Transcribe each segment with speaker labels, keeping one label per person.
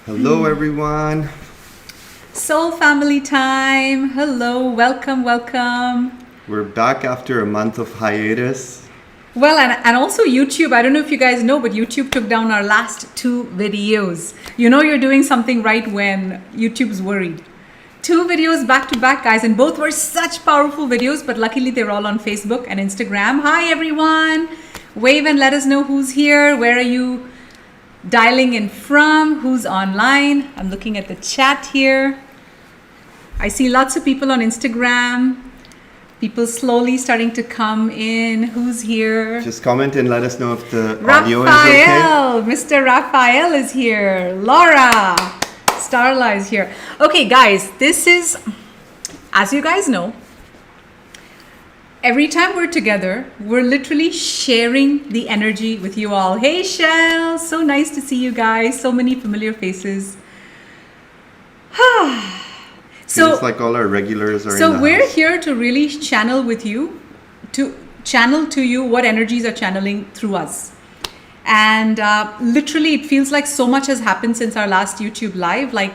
Speaker 1: Hello everyone.
Speaker 2: Soul family time. Hello, welcome.
Speaker 1: We're back after a month of hiatus.
Speaker 2: Well, and also YouTube. I don't know if you guys know, but YouTube took down our last 2 videos. You know you're doing something right when YouTube's worried. 2 videos back to back, guys, and both were such powerful videos, but luckily they're all on Facebook and Instagram. Hi everyone. Wave and let us know who's here. Where are you dialing in from? Who's online? I'm looking at the chat here. I see lots of people on Instagram. People slowly starting to come in. Who's here?
Speaker 1: Just comment and let us know if the audio is okay.
Speaker 2: Raphael, Mr. Raphael is here. Laura, Starla is here. Okay, guys, this is, as you guys know, every time we're together, we're literally sharing the energy with you all. Hey, Shell, so nice to see you guys. So many familiar faces.
Speaker 1: Feels like all our regulars are in the
Speaker 2: we're
Speaker 1: house.
Speaker 2: here to really channel with you, to channel to you what energies are channeling through us. And literally, it feels like so much has happened since our last YouTube live. Like,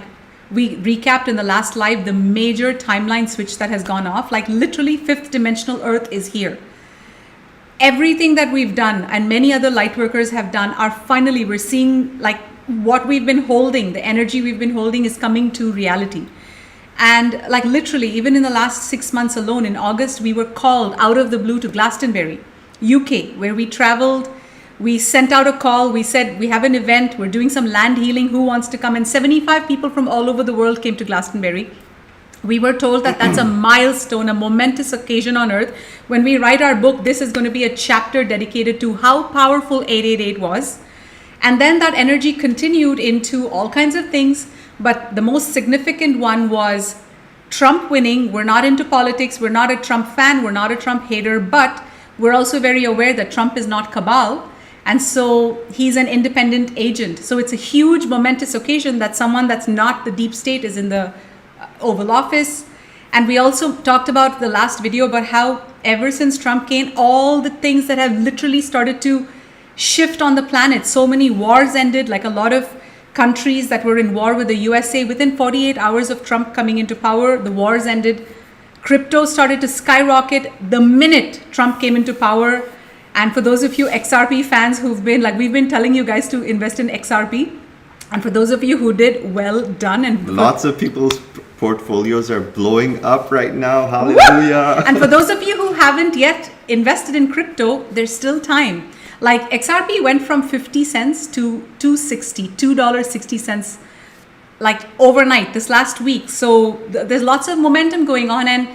Speaker 2: we recapped in the last live the major timeline switch that has gone off. Like, literally, 5th dimensional Earth is here. Everything that we've done and many other light workers have done are finally, we're seeing like what we've been holding, the energy we've been holding is coming to reality. And like literally, even in the last 6 months alone, in August, we were called out of the blue to Glastonbury, UK, where we traveled. We sent out a call. We said, we have an event. We're doing some land healing. Who wants to come? And 75 people from all over the world came to Glastonbury. We were told that that's a milestone, a momentous occasion on Earth. When we write our book, this is going to be a chapter dedicated to how powerful 888 was. And then that energy continued into all kinds of things. But the most significant one was Trump winning. We're not into politics. We're not a Trump fan. We're not a Trump hater. But we're also very aware that Trump is not cabal. And so he's an independent agent. So it's a huge momentous occasion that someone that's not the deep state is in the Oval Office. And we also talked about the last video about how ever since Trump came, all the things that have literally started to shift on the planet. So many wars ended, like a lot of countries that were in war with the USA. Within 48 hours of Trump coming into power, the wars ended. Crypto started to skyrocket the minute Trump came into power. And for those of you XRP fans who've been, like we've been telling you guys to invest in XRP. And for those of you who did, well done. And
Speaker 1: lots of people's portfolios are blowing up right now. Hallelujah.
Speaker 2: And for those of you who haven't yet invested in crypto, there's still time. Like XRP went from 50 cents to $2.60 like overnight this last week. So there's lots of momentum going on, and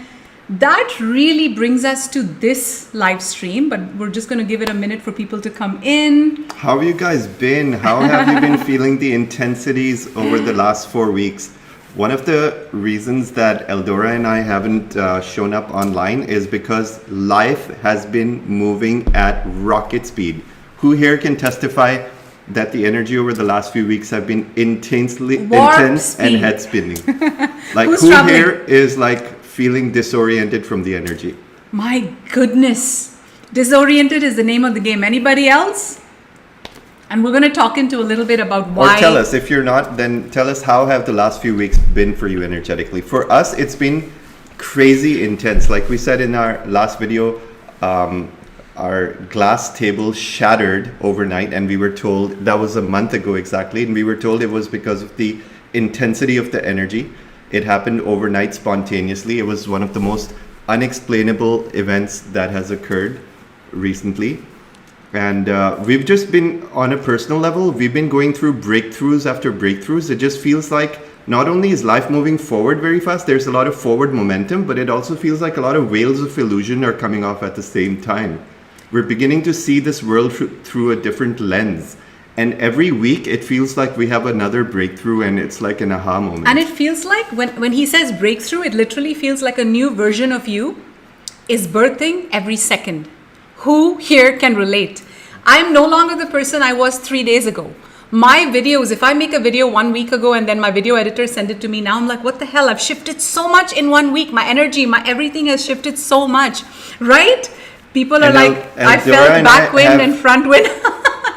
Speaker 2: that really brings us to this live stream, but we're just going to give it a minute for people to come in.
Speaker 1: How have you guys been? How have you been feeling the intensities over the last 4 weeks? One of the reasons that Eldora and I haven't shown up online is because life has been moving at rocket speed. Who here can testify that the energy over the last few weeks have been intense and head spinning? Like, who
Speaker 2: traveling?
Speaker 1: Here is like feeling disoriented from the energy?
Speaker 2: My goodness. Disoriented is the name of the game. Anybody else? And we're going to talk into a little bit about why.
Speaker 1: Or tell us, if you're not, then tell us how have the last few weeks been for you energetically. For us, it's been crazy intense. Like we said in our last video, our glass table shattered overnight, and we were told, that was a month ago exactly, and we were told it was because of the intensity of the energy. It happened overnight spontaneously. It was one of the most unexplainable events that has occurred recently. And we've just been, on a personal level, we've been going through breakthroughs after breakthroughs. It just feels like not only is life moving forward very fast, there's a lot of forward momentum, but it also feels like a lot of whales of illusion are coming off at the same time. We're beginning to see this world through a different lens. And every week it feels like we have another breakthrough, and it's like an aha moment.
Speaker 2: And it feels like when he says breakthrough, it literally feels like a new version of you is birthing every second. Who here can relate? I'm no longer the person I was 3 days ago. My videos, if I make a video 1 week ago and then my video editor send it to me, now I'm like, what the hell? I've shifted so much in 1 week. My energy, my everything has shifted so much, right? People are like, I felt back wind and front wind.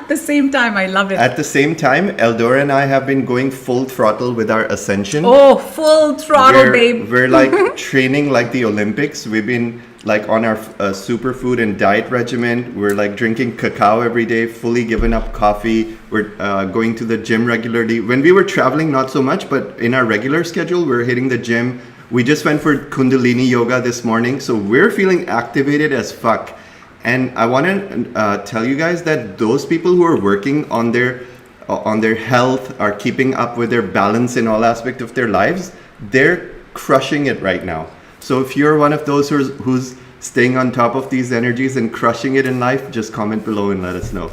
Speaker 2: the same time. I love it.
Speaker 1: At the same time, Eldora and I have been going full throttle with our Ascension.
Speaker 2: Oh, full throttle, babe.
Speaker 1: We're like training like the Olympics. We've been like on our superfood and diet regimen. We're like drinking cacao every day, fully given up coffee. We're going to the gym regularly. When we were traveling, not so much, but in our regular schedule, we're hitting the gym. We just went for Kundalini yoga this morning. So we're feeling activated as fuck. And I want to tell you guys that those people who are working on their health, are keeping up with their balance in all aspects of their lives, they're crushing it right now. So if you're one of those who's staying on top of these energies and crushing it in life, just comment below and let us know.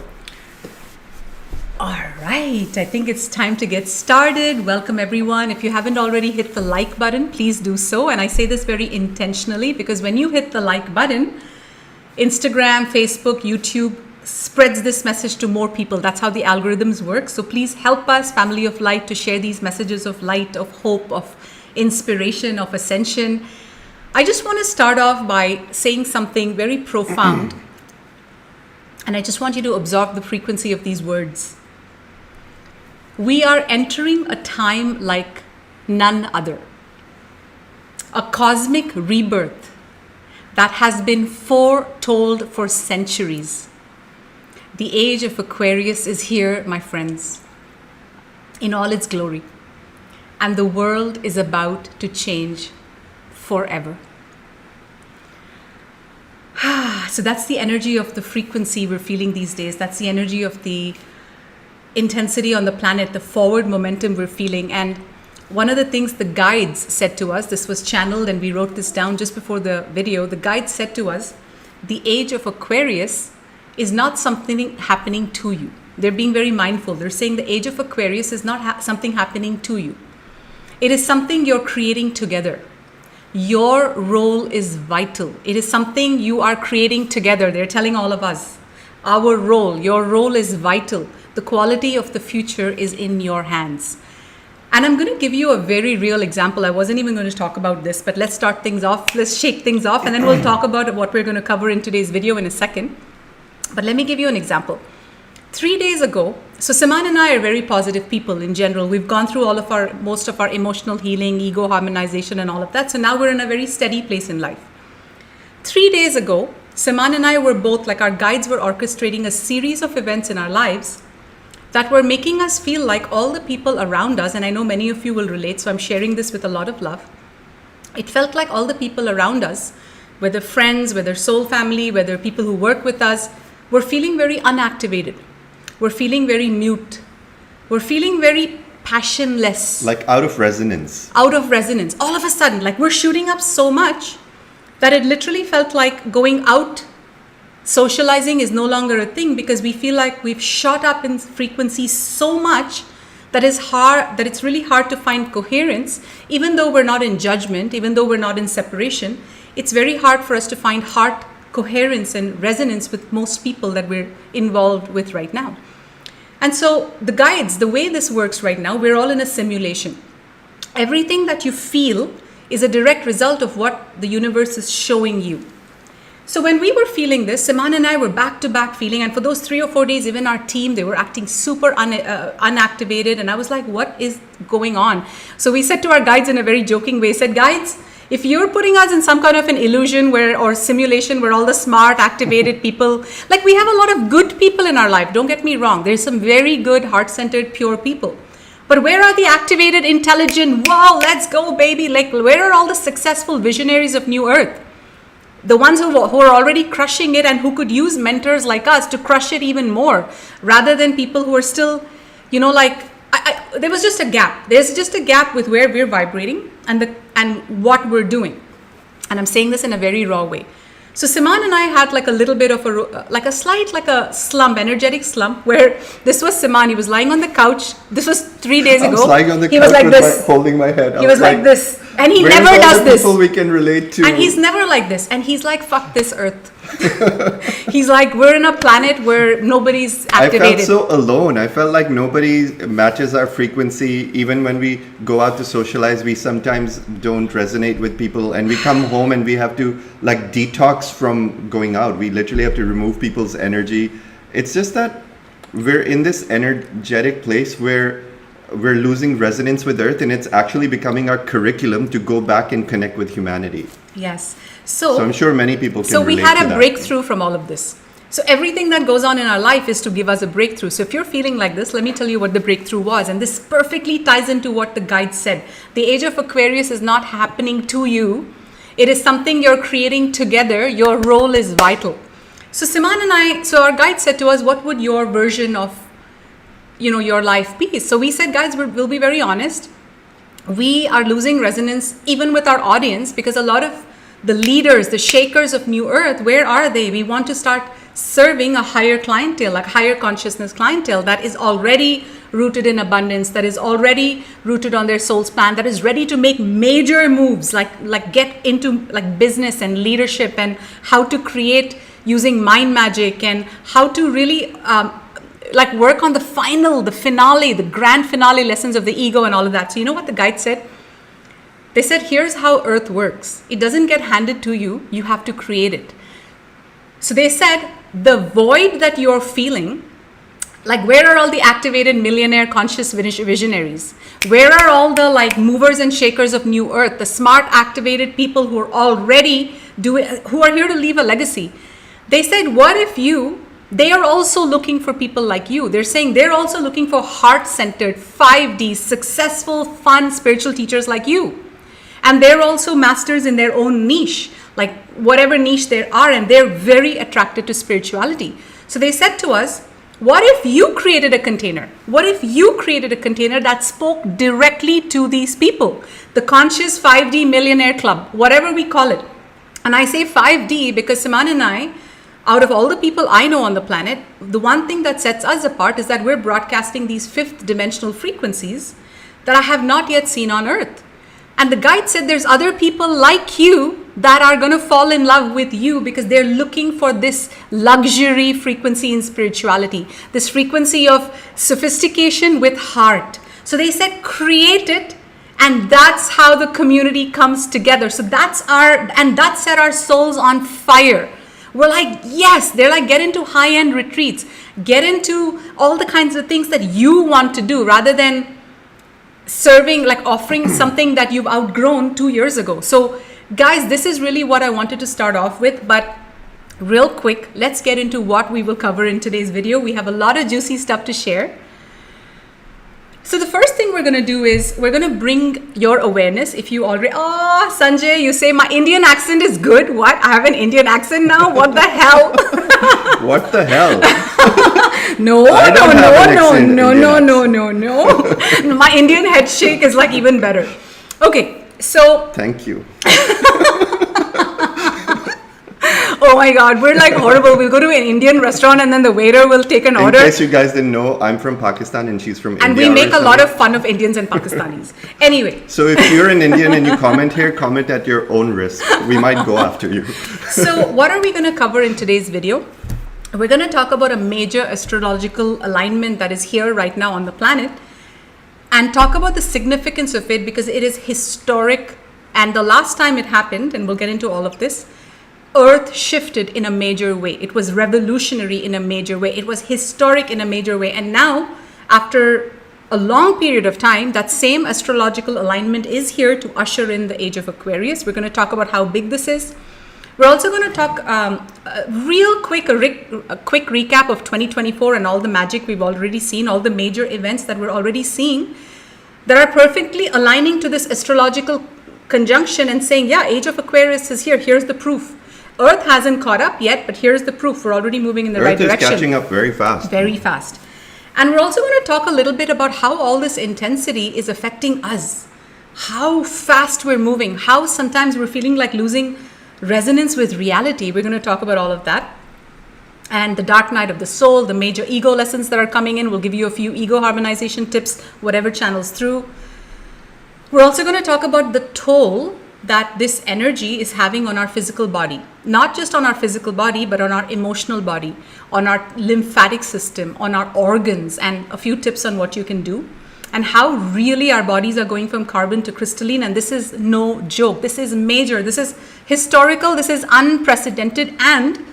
Speaker 2: All right, I think it's time to get started. Welcome everyone. If you haven't already hit the like button, please do so. And I say this very intentionally because when you hit the like button, Instagram, Facebook, YouTube spreads this message to more people. That's how the algorithms work. So please help us, Family of Light, to share these messages of light, of hope, of inspiration, of ascension. I just want to start off by saying something very profound. And I just want you to absorb the frequency of these words. We are entering a time like none other. A cosmic rebirth that has been foretold for centuries. The age of Aquarius is here, my friends, in all its glory. And the world is about to change forever. So that's the energy of the frequency we're feeling these days. That's the energy of the intensity on the planet, the forward momentum we're feeling. And one of the things the guides said to us, this was channeled and we wrote this down just before the video. The guides said to us, the age of Aquarius is not something happening to you. They're being very mindful. They're saying the age of Aquarius is not something happening to you. It is something you're creating together. Your role is vital. It is something you are creating together. They're telling all of us, our role, your role is vital. The quality of the future is in your hands. And I'm going to give you a very real example. I wasn't even going to talk about this, but let's start things off. Let's shake things off, and then we'll talk about what we're going to cover in today's video in a second. But let me give you an example. 3 days ago, so Siman and I are very positive people in general. We've gone through most of our emotional healing, ego harmonization, and all of that. So now we're in a very steady place in life. 3 days ago, Siman and I were both, like our guides were orchestrating a series of events in our lives that were making us feel like all the people around us, and I know many of you will relate, so I'm sharing this with a lot of love. It felt like all the people around us, whether friends, whether soul family, whether people who work with us, were feeling very unactivated. We're feeling very mute. We're feeling very passionless.
Speaker 1: Like out of resonance.
Speaker 2: Out of resonance. All of a sudden, like we're shooting up so much that it literally felt like going out, socializing is no longer a thing because we feel like we've shot up in frequency so much that it's really hard to find coherence. Even though we're not in judgment, even though we're not in separation, it's very hard for us to find heart coherence and resonance with most people that we're involved with right now. And so the guides, the way this works right now, we're all in a simulation. Everything that you feel is a direct result of what the universe is showing you. So when we were feeling this, Siman and I were back to back feeling, and for those 3 or 4 days, even our team, they were acting super unactivated. And I was like, what is going on? So we said to our guides in a very joking way, said, guides, if you're putting us in some kind of an illusion or simulation where all the smart, activated people, like we have a lot of good people in our life, don't get me wrong. There's some very good, heart-centered, pure people. But where are the activated, intelligent, wow, let's go, baby. Like, where are all the successful visionaries of New Earth? The ones who are already crushing it and who could use mentors like us to crush it even more, rather than people who are still, there was just a gap. There's just a gap with where we're vibrating and what we're doing. And I'm saying this in a very raw way. So Siman and I had like a little bit of a slump, energetic slump, where this was Siman. He was lying on the couch. This was 3 days ago.
Speaker 1: I was lying on the
Speaker 2: couch,
Speaker 1: was like
Speaker 2: this,
Speaker 1: holding my head.
Speaker 2: He was like this. And he never does this.
Speaker 1: People we can relate to.
Speaker 2: And he's never like this. And he's like, fuck this earth. He's like, we're in a planet where nobody's activated.
Speaker 1: I felt so alone. I felt like nobody matches our frequency. Even when we go out to socialize, we sometimes don't resonate with people. And we come home and we have to like detox from going out. We literally have to remove people's energy. It's just that we're in this energetic place where we're losing resonance with Earth, and it's actually becoming our curriculum to go back and connect with humanity.
Speaker 2: Yes.
Speaker 1: So I'm sure many people can relate to that.
Speaker 2: So we had a breakthrough from all of this. So everything that goes on in our life is to give us a breakthrough. So if you're feeling like this, let me tell you what the breakthrough was. And this perfectly ties into what the guide said. The Age of Aquarius is not happening to you. It is something you're creating together. Your role is vital. So Siman and so our guide said to us, what would your version of, your life be? So we said, guys, we'll be very honest. We are losing resonance even with our audience, because a lot of the leaders, the shakers of New Earth, where are they? We want to start serving a higher clientele, like higher consciousness clientele that is already rooted in abundance, that is already rooted on their soul's plan, that is ready to make major moves, like get into like business and leadership, and how to create using mind magic, and how to really work on the finale, the grand finale lessons of the ego and all of that. So you know what the guide said? They said, here's how Earth works. It doesn't get handed to you. You have to create it. So they said, the void that you're feeling, like where are all the activated millionaire conscious visionaries? Where are all the movers and shakers of New Earth, the smart activated people who are already who are here to leave a legacy? They said, what if they are also looking for people like you. They're saying they're also looking for heart-centered, 5D, successful, fun, spiritual teachers like you. And they're also masters in their own niche, like whatever niche they are, and they're very attracted to spirituality. So they said to us, what if you created a container? What if you created a container that spoke directly to these people? The conscious 5D millionaire club, whatever we call it. And I say 5D because Siman and I, out of all the people I know on the planet, the one thing that sets us apart is that we're broadcasting these fifth dimensional frequencies that I have not yet seen on Earth. And the guide said there's other people like you that are going to fall in love with you because they're looking for this luxury frequency in spirituality, this frequency of sophistication with heart. So they said, create it. And that's how the community comes together. So that set our souls on fire. We're like, yes, they're like, get into high-end retreats, get into all the kinds of things that you want to do rather than serving, like offering something that you've outgrown 2 years ago. So guys, this is really what I wanted to start off with, but real quick, let's get into what we will cover in today's video. We have a lot of juicy stuff to share. So the first thing we're going to do is we're going to bring your awareness. If you already, Sanjay, you say my Indian accent is good. What? I have an Indian accent now? What the hell?
Speaker 1: What the hell?
Speaker 2: No. My Indian head shake is like even better. Okay, so.
Speaker 1: Thank you.
Speaker 2: Oh my God, we're like horrible. We'll go to an Indian restaurant and then the waiter will take an order.
Speaker 1: In case you guys didn't know, I'm from Pakistan and she's from India.
Speaker 2: And we make a lot of fun of Indians and Pakistanis. Anyway.
Speaker 1: So if you're an Indian and you comment here, comment at your own risk. We might go after you.
Speaker 2: So what are we going to cover in today's video? We're going to talk about a major astrological alignment that is here right now on the planet and talk about the significance of it because it is historic. And the last time it happened, and we'll get into all of this, Earth shifted in a major way. It was revolutionary in a major way. It was historic in a major way. And now, after a long period of time, that same astrological alignment is here to usher in the Age of Aquarius. We're going to talk about how big this is. We're also going to talk a quick recap of 2024 and all the magic we've already seen, all the major events that we're already seeing that are perfectly aligning to this astrological conjunction and saying, yeah, Age of Aquarius is here. Here's the proof. Earth hasn't caught up yet, but here's the proof. We're already moving in the right direction.
Speaker 1: Earth is catching up very fast.
Speaker 2: Very fast. And we're also going to talk a little bit about how all this intensity is affecting us. How fast we're moving. How sometimes we're feeling like losing resonance with reality. We're going to talk about all of that. And the dark night of the soul, the major ego lessons that are coming in. We'll give you a few ego harmonization tips, whatever channels through. We're also going to talk about the toll that this energy is having on our physical body, not just on our physical body, but on our emotional body, on our lymphatic system, on our organs, and a few tips on what you can do, and how really our bodies are going from carbon to crystalline. And this is no joke. This is major. This is historical. This is unprecedented. And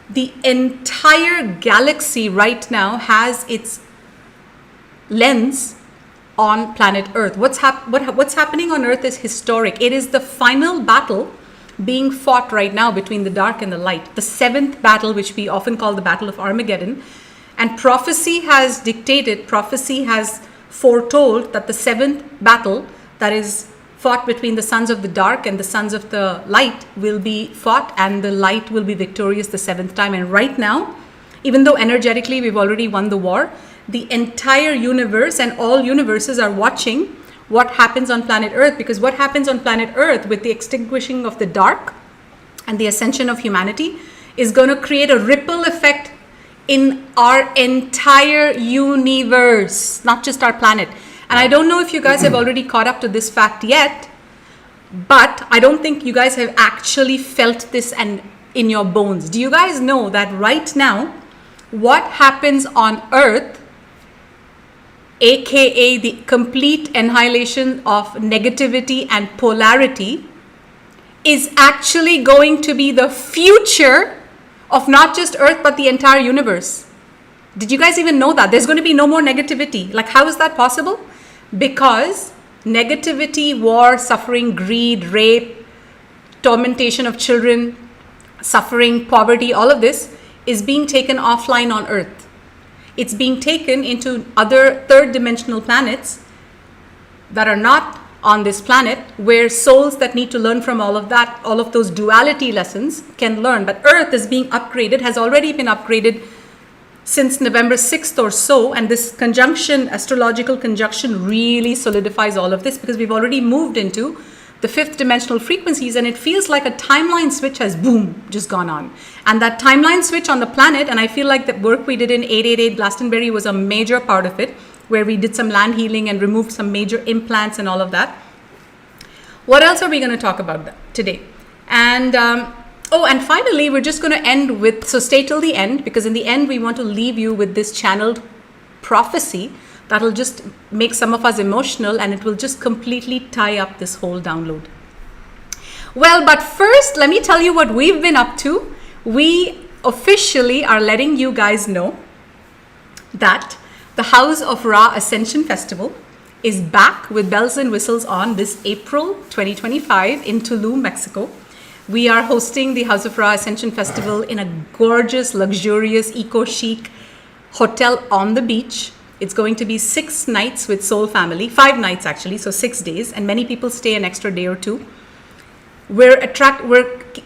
Speaker 2: the entire galaxy right now has its lens on planet Earth. What's happening on Earth is historic. It is the final battle being fought right now between the dark and the light. The 7th battle, which we often call the Battle of Armageddon. And prophecy has foretold that the 7th battle that is fought between the sons of the dark and the sons of the light will be fought, and the light will be victorious the 7th time. And right now, even though energetically we've already won the war, the entire universe and all universes are watching what happens on planet Earth, because what happens on planet Earth with the extinguishing of the dark and the ascension of humanity is going to create a ripple effect in our entire universe, not just our planet. And I don't know if you guys have already caught up to this fact yet, but I don't think you guys have actually felt this and in your bones. Do you guys know that right now, what happens on Earth, aka the complete annihilation of negativity and polarity, is actually going to be the future of not just Earth but the entire universe? Did you guys even know that? There's going to be no more negativity. Like, how is that possible? Because negativity, war, suffering, greed, rape, tormentation of children, suffering, poverty, all of this is being taken offline on Earth. It's being taken into other third dimensional planets that are not on this planet, where souls that need to learn from all of that, all of those duality lessons can learn. But Earth is being upgraded, has already been upgraded since November 6th or so. And this conjunction, astrological conjunction, really solidifies all of this, because we've already moved into the 5th dimensional frequencies, and it feels like a timeline switch has boom, just gone on. And that timeline switch on the planet, and I feel like the work we did in 888 Glastonbury was a major part of it, where we did some land healing and removed some major implants and all of that. What else are we going to talk about today? And and finally, we're just going to end with, so stay till the end, because in the end we want to leave you with this channeled prophecy that'll just make some of us emotional, and it will just completely tie up this whole download. Well, but first, let me tell you what we've been up to. We officially are letting you guys know that the House of Ra Ascension Festival is back with bells and whistles on this April 2025 in Tulum, Mexico. We are hosting the House of Ra Ascension Festival in a gorgeous, luxurious, eco-chic hotel on the beach. It's going to be 6 nights with Soul Family, 5 nights actually, so 6 days, and many people stay an extra day or two.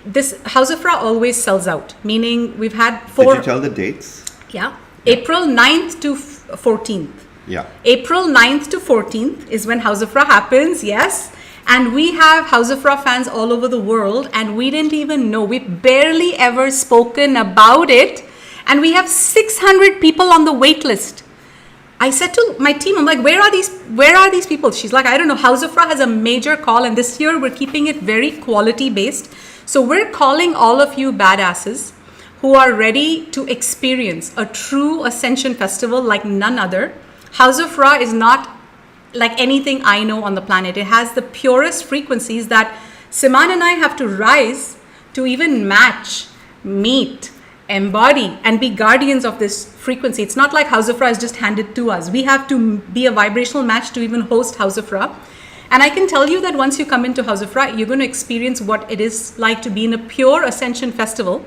Speaker 2: This House of Ra always sells out, meaning we've had 4.
Speaker 1: Did you tell the dates?
Speaker 2: Yeah. April 9th to 14th.
Speaker 1: Yeah.
Speaker 2: April 9th to 14th is when House of Ra happens, yes. And we have House of Ra fans all over the world, and we didn't even know. We've barely ever spoken about it, and we have 600 people on the wait list. I said to my team, I'm like, where are these people? She's like, I don't know. House of Ra has a major call, and this year we're keeping it very quality based. So we're calling all of you badasses who are ready to experience a true Ascension Festival like none other. House of Ra is not like anything I know on the planet. It has the purest frequencies that Siman and I have to rise to even match, meet, embody, and be guardians of this frequency. It's not like House of Ra is just handed to us. We have to be a vibrational match to even host House of Ra. And I can tell you that once you come into House of Ra, you're going to experience what it is like to be in a pure Ascension Festival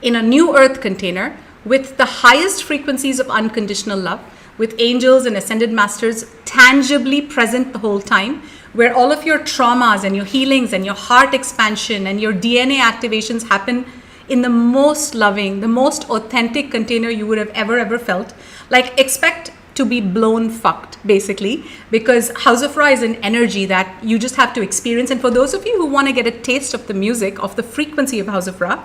Speaker 2: in a new earth container with the highest frequencies of unconditional love, with angels and ascended masters tangibly present the whole time, where all of your traumas and your healings and your heart expansion and your DNA activations happen in the most loving, the most authentic container you would have ever felt. Like, expect to be blown fucked, basically, because House of Ra is an energy that you just have to experience. And for those of you who want to get a taste of the music, of the frequency of House of Ra,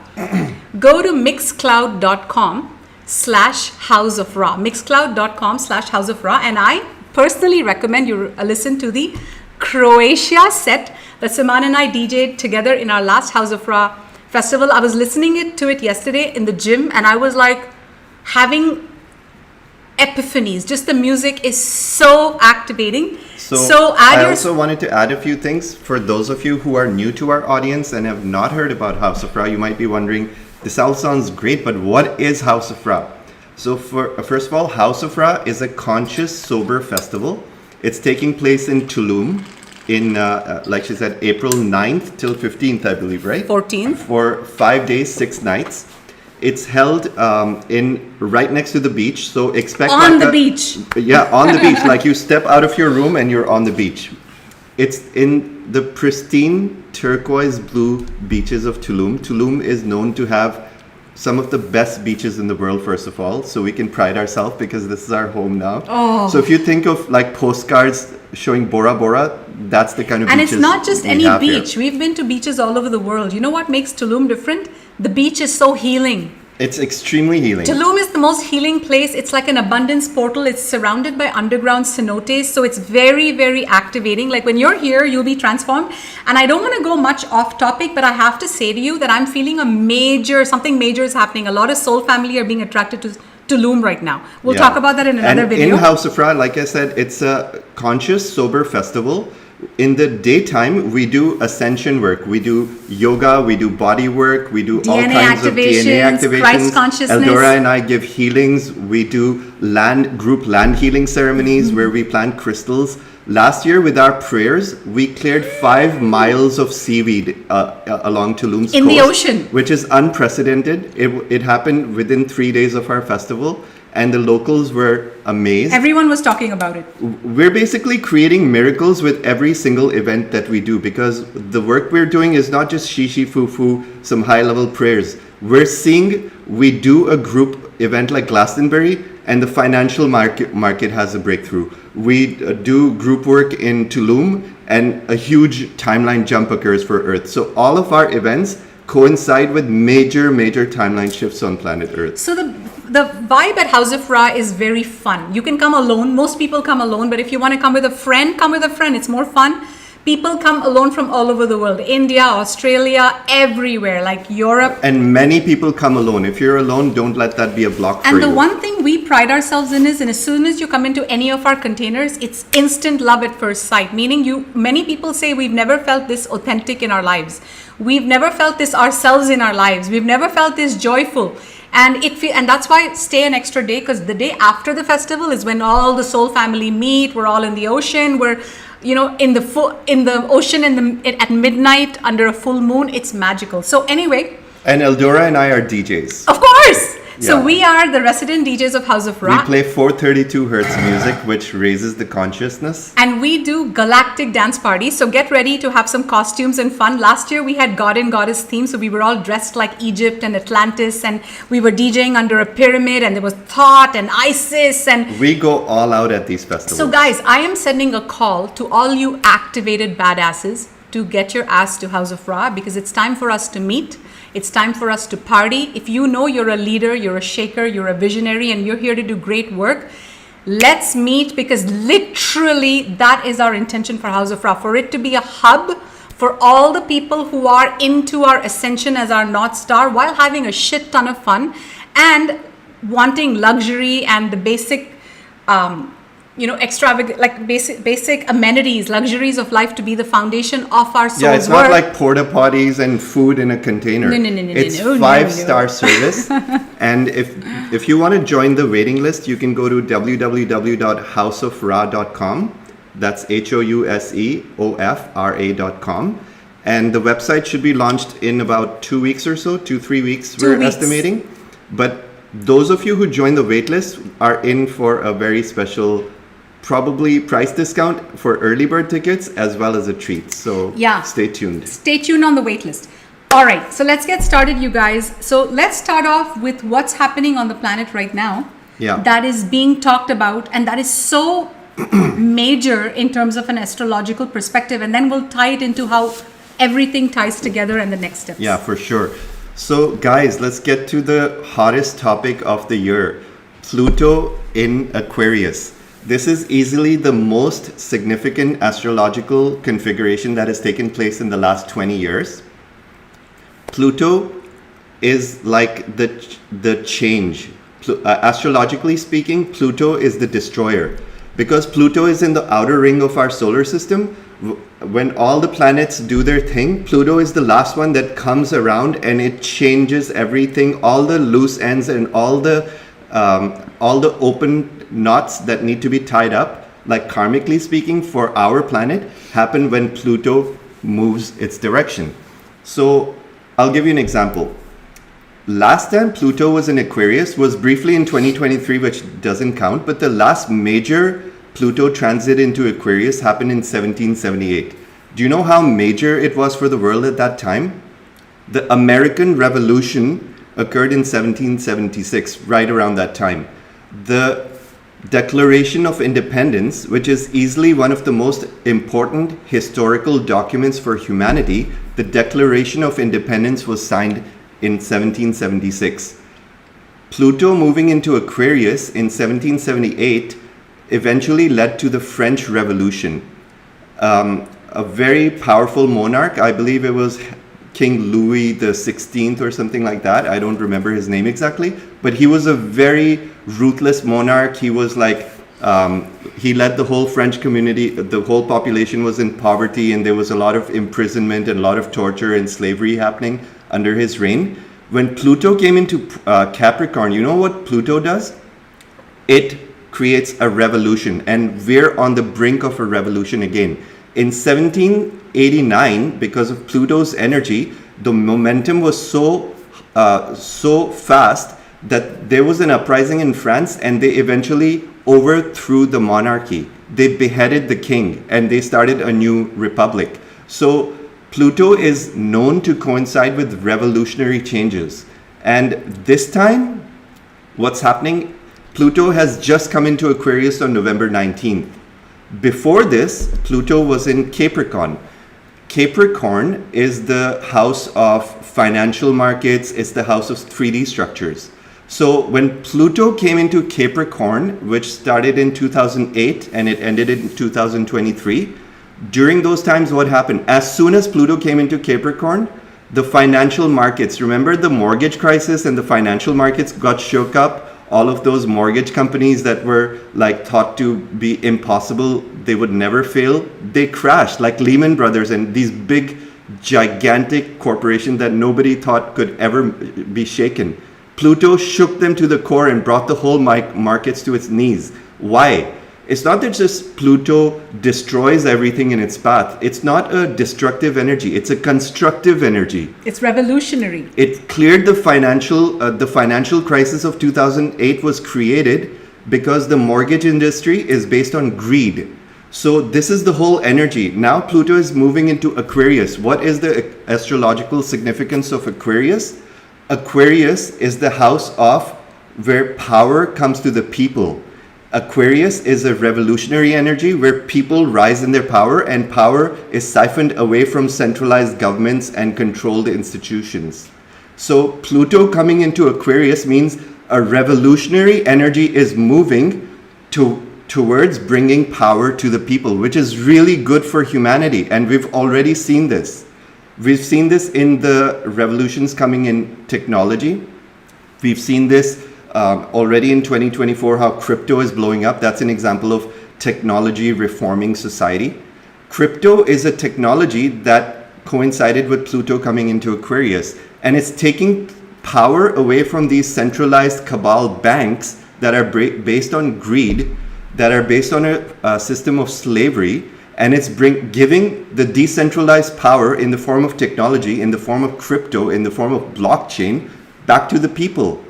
Speaker 2: go to mixcloud.com/House of Ra, mixcloud.com/House of Ra. And I personally recommend you listen to the Croatia set that Siman and I DJ'd together in our last House of Ra festival. I was listening to it yesterday in the gym, and I was like having epiphanies. Just the music is so activating. So I also
Speaker 1: wanted to add a few things for those of you who are new to our audience and have not heard about House of Ra. You might be wondering, this all sounds great, but what is House of Ra? So first of all, House of Ra is a conscious, sober festival. It's taking place in Tulum in, like she said, April 9th till 15th, I believe, right?
Speaker 2: 14th.
Speaker 1: For 5 days, 6 nights. It's held in right next to the beach, so expect
Speaker 2: On the beach.
Speaker 1: Yeah, on the beach. Like you step out of your room and you're on the beach. It's in the pristine turquoise blue beaches of Tulum. Tulum is known to have some of the best beaches in the world, first of all, so we can pride ourselves because this is our home now.
Speaker 2: Oh.
Speaker 1: So if you think of like postcards showing Bora Bora, that's the kind of
Speaker 2: And
Speaker 1: beaches
Speaker 2: it's not just
Speaker 1: we
Speaker 2: any
Speaker 1: have here.
Speaker 2: beach. We've been to beaches all over the world. You know what makes Tulum different? The beach is so healing.
Speaker 1: It's extremely healing.
Speaker 2: Tulum is the most healing place. It's like an abundance portal. It's surrounded by underground cenotes. So it's very, very activating. Like when you're here, you'll be transformed. And I don't want to go much off topic, but I have to say to you that I'm feeling something major is happening. A lot of soul family are being attracted to Tulum right now. We'll talk about that in another
Speaker 1: and
Speaker 2: video.
Speaker 1: In House of Ra, like I said, it's a conscious, sober festival. In the daytime, we do ascension work. We do yoga, we do body work, we do all kinds of DNA activations.
Speaker 2: Christ consciousness.
Speaker 1: Eldora and I give healings. We do group land healing ceremonies where we plant crystals. Last year, with our prayers, we cleared 5 miles of seaweed along Tulum's coast.
Speaker 2: In the ocean.
Speaker 1: Which is unprecedented. It happened within 3 days of our festival. And the locals were amazed.
Speaker 2: Everyone was talking about it.
Speaker 1: We're basically creating miracles with every single event that we do, because the work we're doing is not just shishi foo some high level prayers. We're seeing we do a group event like Glastonbury and the financial market has a breakthrough. We do group work in Tulum and a huge timeline jump occurs for Earth. So all of our events coincide with major timeline shifts on planet Earth.
Speaker 2: So the vibe at House of Ra is very fun. You can come alone. Most people come alone, but if you want to come with a friend, come with a friend. It's more fun. People come alone from all over the world. India, Australia, everywhere, like Europe.
Speaker 1: And many people come alone. If you're alone, don't let that be a block for you.
Speaker 2: And the one thing we pride ourselves in is, and as soon as you come into any of our containers, it's instant love at first sight. Meaning many people say we've never felt this authentic in our lives. We've never felt this ourselves in our lives. We've never felt this joyful. And that's why stay an extra day, because the day after the festival is when all the soul family meet. We're all in the ocean. We're, in the ocean at midnight under a full moon. It's magical. So anyway.
Speaker 1: And Eldora and I are DJs.
Speaker 2: Of course.
Speaker 1: Yeah.
Speaker 2: So we are the resident DJs of House of Ra.
Speaker 1: We play 432 hertz music, which raises the consciousness.
Speaker 2: And we do galactic dance parties. So get ready to have some costumes and fun. Last year we had God and Goddess theme. So we were all dressed like Egypt and Atlantis. And we were DJing under a pyramid. And there was Thoth and Isis. And
Speaker 1: we go all out at these festivals.
Speaker 2: So guys, I am sending a call to all you activated badasses to get your ass to House of Ra, because it's time for us to meet. It's time for us to party. If you know you're a leader, you're a shaker, you're a visionary, and you're here to do great work, let's meet, because literally that is our intention for House of Ra, for it to be a hub for all the people who are into our ascension as our North Star while having a shit ton of fun and wanting luxury and the basic extravagant, like basic amenities, luxuries of life to be the foundation of our soul's
Speaker 1: Yeah, it's
Speaker 2: work.
Speaker 1: not like porta potties and food in a container.
Speaker 2: No.
Speaker 1: It's 5-star service. And if you want to join the waiting list, you can go to www.houseofra.com. That's HOUSEOFRA.com. And the website should be launched in about 2 weeks or so, 2-3 weeks, we're estimating. But those of you who join the waitlist are in for a very special, probably price discount for early bird tickets as well as a treat. So stay tuned.
Speaker 2: Stay tuned on the waitlist. All right, so let's get started, you guys. So let's start off with what's happening on the planet right now.
Speaker 1: Yeah.
Speaker 2: That is being talked about, and that is so major in terms of an astrological perspective. And then we'll tie it into how everything ties together and the next steps.
Speaker 1: Yeah, for sure. So guys, let's get to the hottest topic of the year, Pluto in Aquarius. This is easily the most significant astrological configuration that has taken place in the last 20 years. Pluto is like the change. Astrologically speaking, Pluto is the destroyer. Because Pluto is in the outer ring of our solar system, when all the planets do their thing, Pluto is the last one that comes around and it changes everything, all the loose ends and all the open knots that need to be tied up, like karmically speaking, for our planet, happen when Pluto moves its direction. So I'll give you an example. Last time Pluto was in Aquarius was briefly in 2023, which doesn't count, but the last major Pluto transit into Aquarius happened in 1778. Do you know how major it was for the world at that time? The American Revolution occurred in 1776, right around that time. The Declaration of Independence, which is easily one of the most important historical documents for humanity, the Declaration of Independence was signed in 1776. Pluto moving into Aquarius in 1778 eventually led to the French Revolution. A very powerful monarch, I believe it was King Louis the 16th or something like that. I don't remember his name exactly, but he was a very ruthless monarch. He was like, he led the whole French community, the whole population was in poverty, and there was a lot of imprisonment and a lot of torture and slavery happening under his reign. When Pluto came into Capricorn, you know what Pluto does? It creates a revolution, and we're on the brink of a revolution again. In 1789, because of Pluto's energy, the momentum was so fast that there was an uprising in France, and they eventually overthrew the monarchy. They beheaded the king, and they started a new republic. So Pluto is known to coincide with revolutionary changes. And this time, what's happening? Pluto has just come into Aquarius on November 19th. Before this, Pluto was in Capricorn. Capricorn is the house of financial markets, it's the house of 3D structures. So when Pluto came into Capricorn, which started in 2008 and it ended in 2023, during those times what happened? As soon as Pluto came into Capricorn, the financial markets, remember the mortgage crisis and the financial markets got shook up? All of those mortgage companies that were like thought to be impossible, they would never fail, they crashed, like Lehman Brothers and these big gigantic corporations that nobody thought could ever be shaken. Pluto shook them to the core and brought the whole markets to its knees. Why? It's not that just Pluto destroys everything in its path. It's not a destructive energy. It's a constructive energy.
Speaker 2: It's revolutionary.
Speaker 1: It cleared the financial crisis of 2008 was created because the mortgage industry is based on greed. So this is the whole energy. Now Pluto is moving into Aquarius. What is the astrological significance of Aquarius? Aquarius is the house of where power comes to the people. Aquarius is a revolutionary energy where people rise in their power, and power is siphoned away from centralized governments and controlled institutions. So Pluto coming into Aquarius means a revolutionary energy is moving towards bringing power to the people, which is really good for humanity. And we've already seen this. We've seen this in the revolutions coming in technology. We've seen this already in 2024, how crypto is blowing up. That's an example of technology reforming society. Crypto is a technology that coincided with Pluto coming into Aquarius, and it's taking power away from these centralized cabal banks that are based on greed, that are based on a system of slavery, and it's giving the decentralized power in the form of technology, in the form of crypto, in the form of blockchain, back to the people.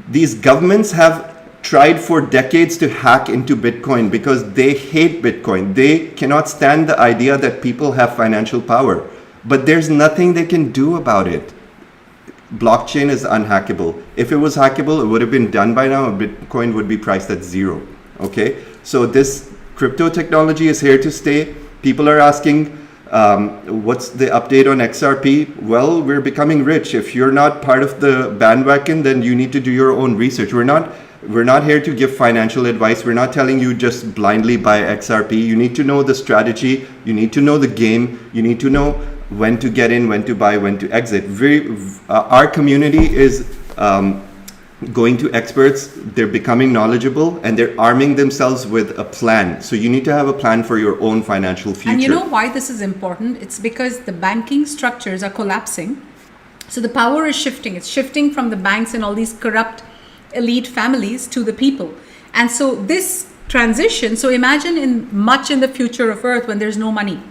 Speaker 1: These governments have tried for decades to hack into Bitcoin because they hate Bitcoin. They cannot stand the idea that people have financial power. But there's nothing they can do about it. Blockchain is unhackable. If it was hackable, it would have been done by now. Bitcoin would be priced at zero. Okay? So this crypto technology is here to stay. People are asking, what's the update on XRP? Well, we're becoming rich. If you're not part of the bandwagon, then you need to do your own research. We're not here to give financial advice. We're not telling you just blindly buy XRP. You need to know the strategy. You need to know the game. You need to know when to get in, when to buy, when to exit. Our community is going to experts, they're becoming knowledgeable, and they're arming themselves with a plan. So you need to have a plan for your own financial future.
Speaker 2: And you know why this is important? It's because the banking structures are collapsing. So the power is shifting. It's shifting from the banks and all these corrupt elite families to the people. And so this transition, so imagine in the future of Earth when there's no money.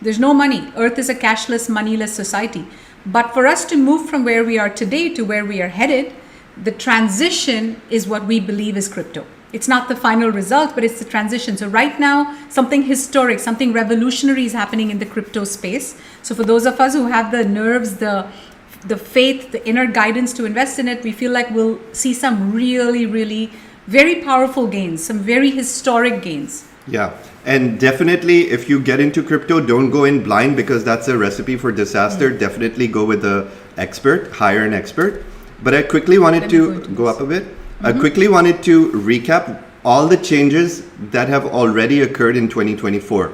Speaker 2: There's no money. Earth is a cashless, moneyless society. But for us to move from where we are today to where we are headed, the transition is what we believe is crypto. It's not the final result, but it's the transition. So right now, something historic, something revolutionary is happening in the crypto space. So for those of us who have the nerves, the faith, the inner guidance to invest in it, we feel like we'll see some really, really very powerful gains, some very historic gains.
Speaker 1: Yeah. And definitely, if you get into crypto, don't go in blind, because that's a recipe for disaster. Definitely go with the expert, hire an expert. But I quickly wanted to go up a bit. I quickly wanted to recap all the changes that have already occurred in 2024.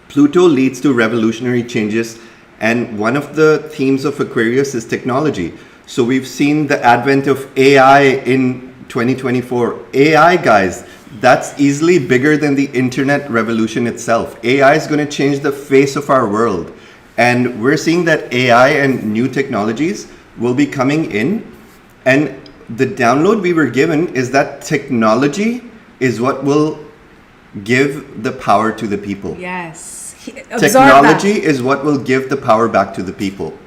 Speaker 1: Pluto leads to revolutionary changes, and one of the themes of Aquarius is technology. So we've seen the advent of AI in 2024. AI, guys, that's easily bigger than the internet revolution itself. AI is going to change the face of our world. And we're seeing that AI and new technologies will be coming in, and the download we were given is that technology is what will give the power to the people.
Speaker 2: Yes.
Speaker 1: Technology is what will give the power back to the people.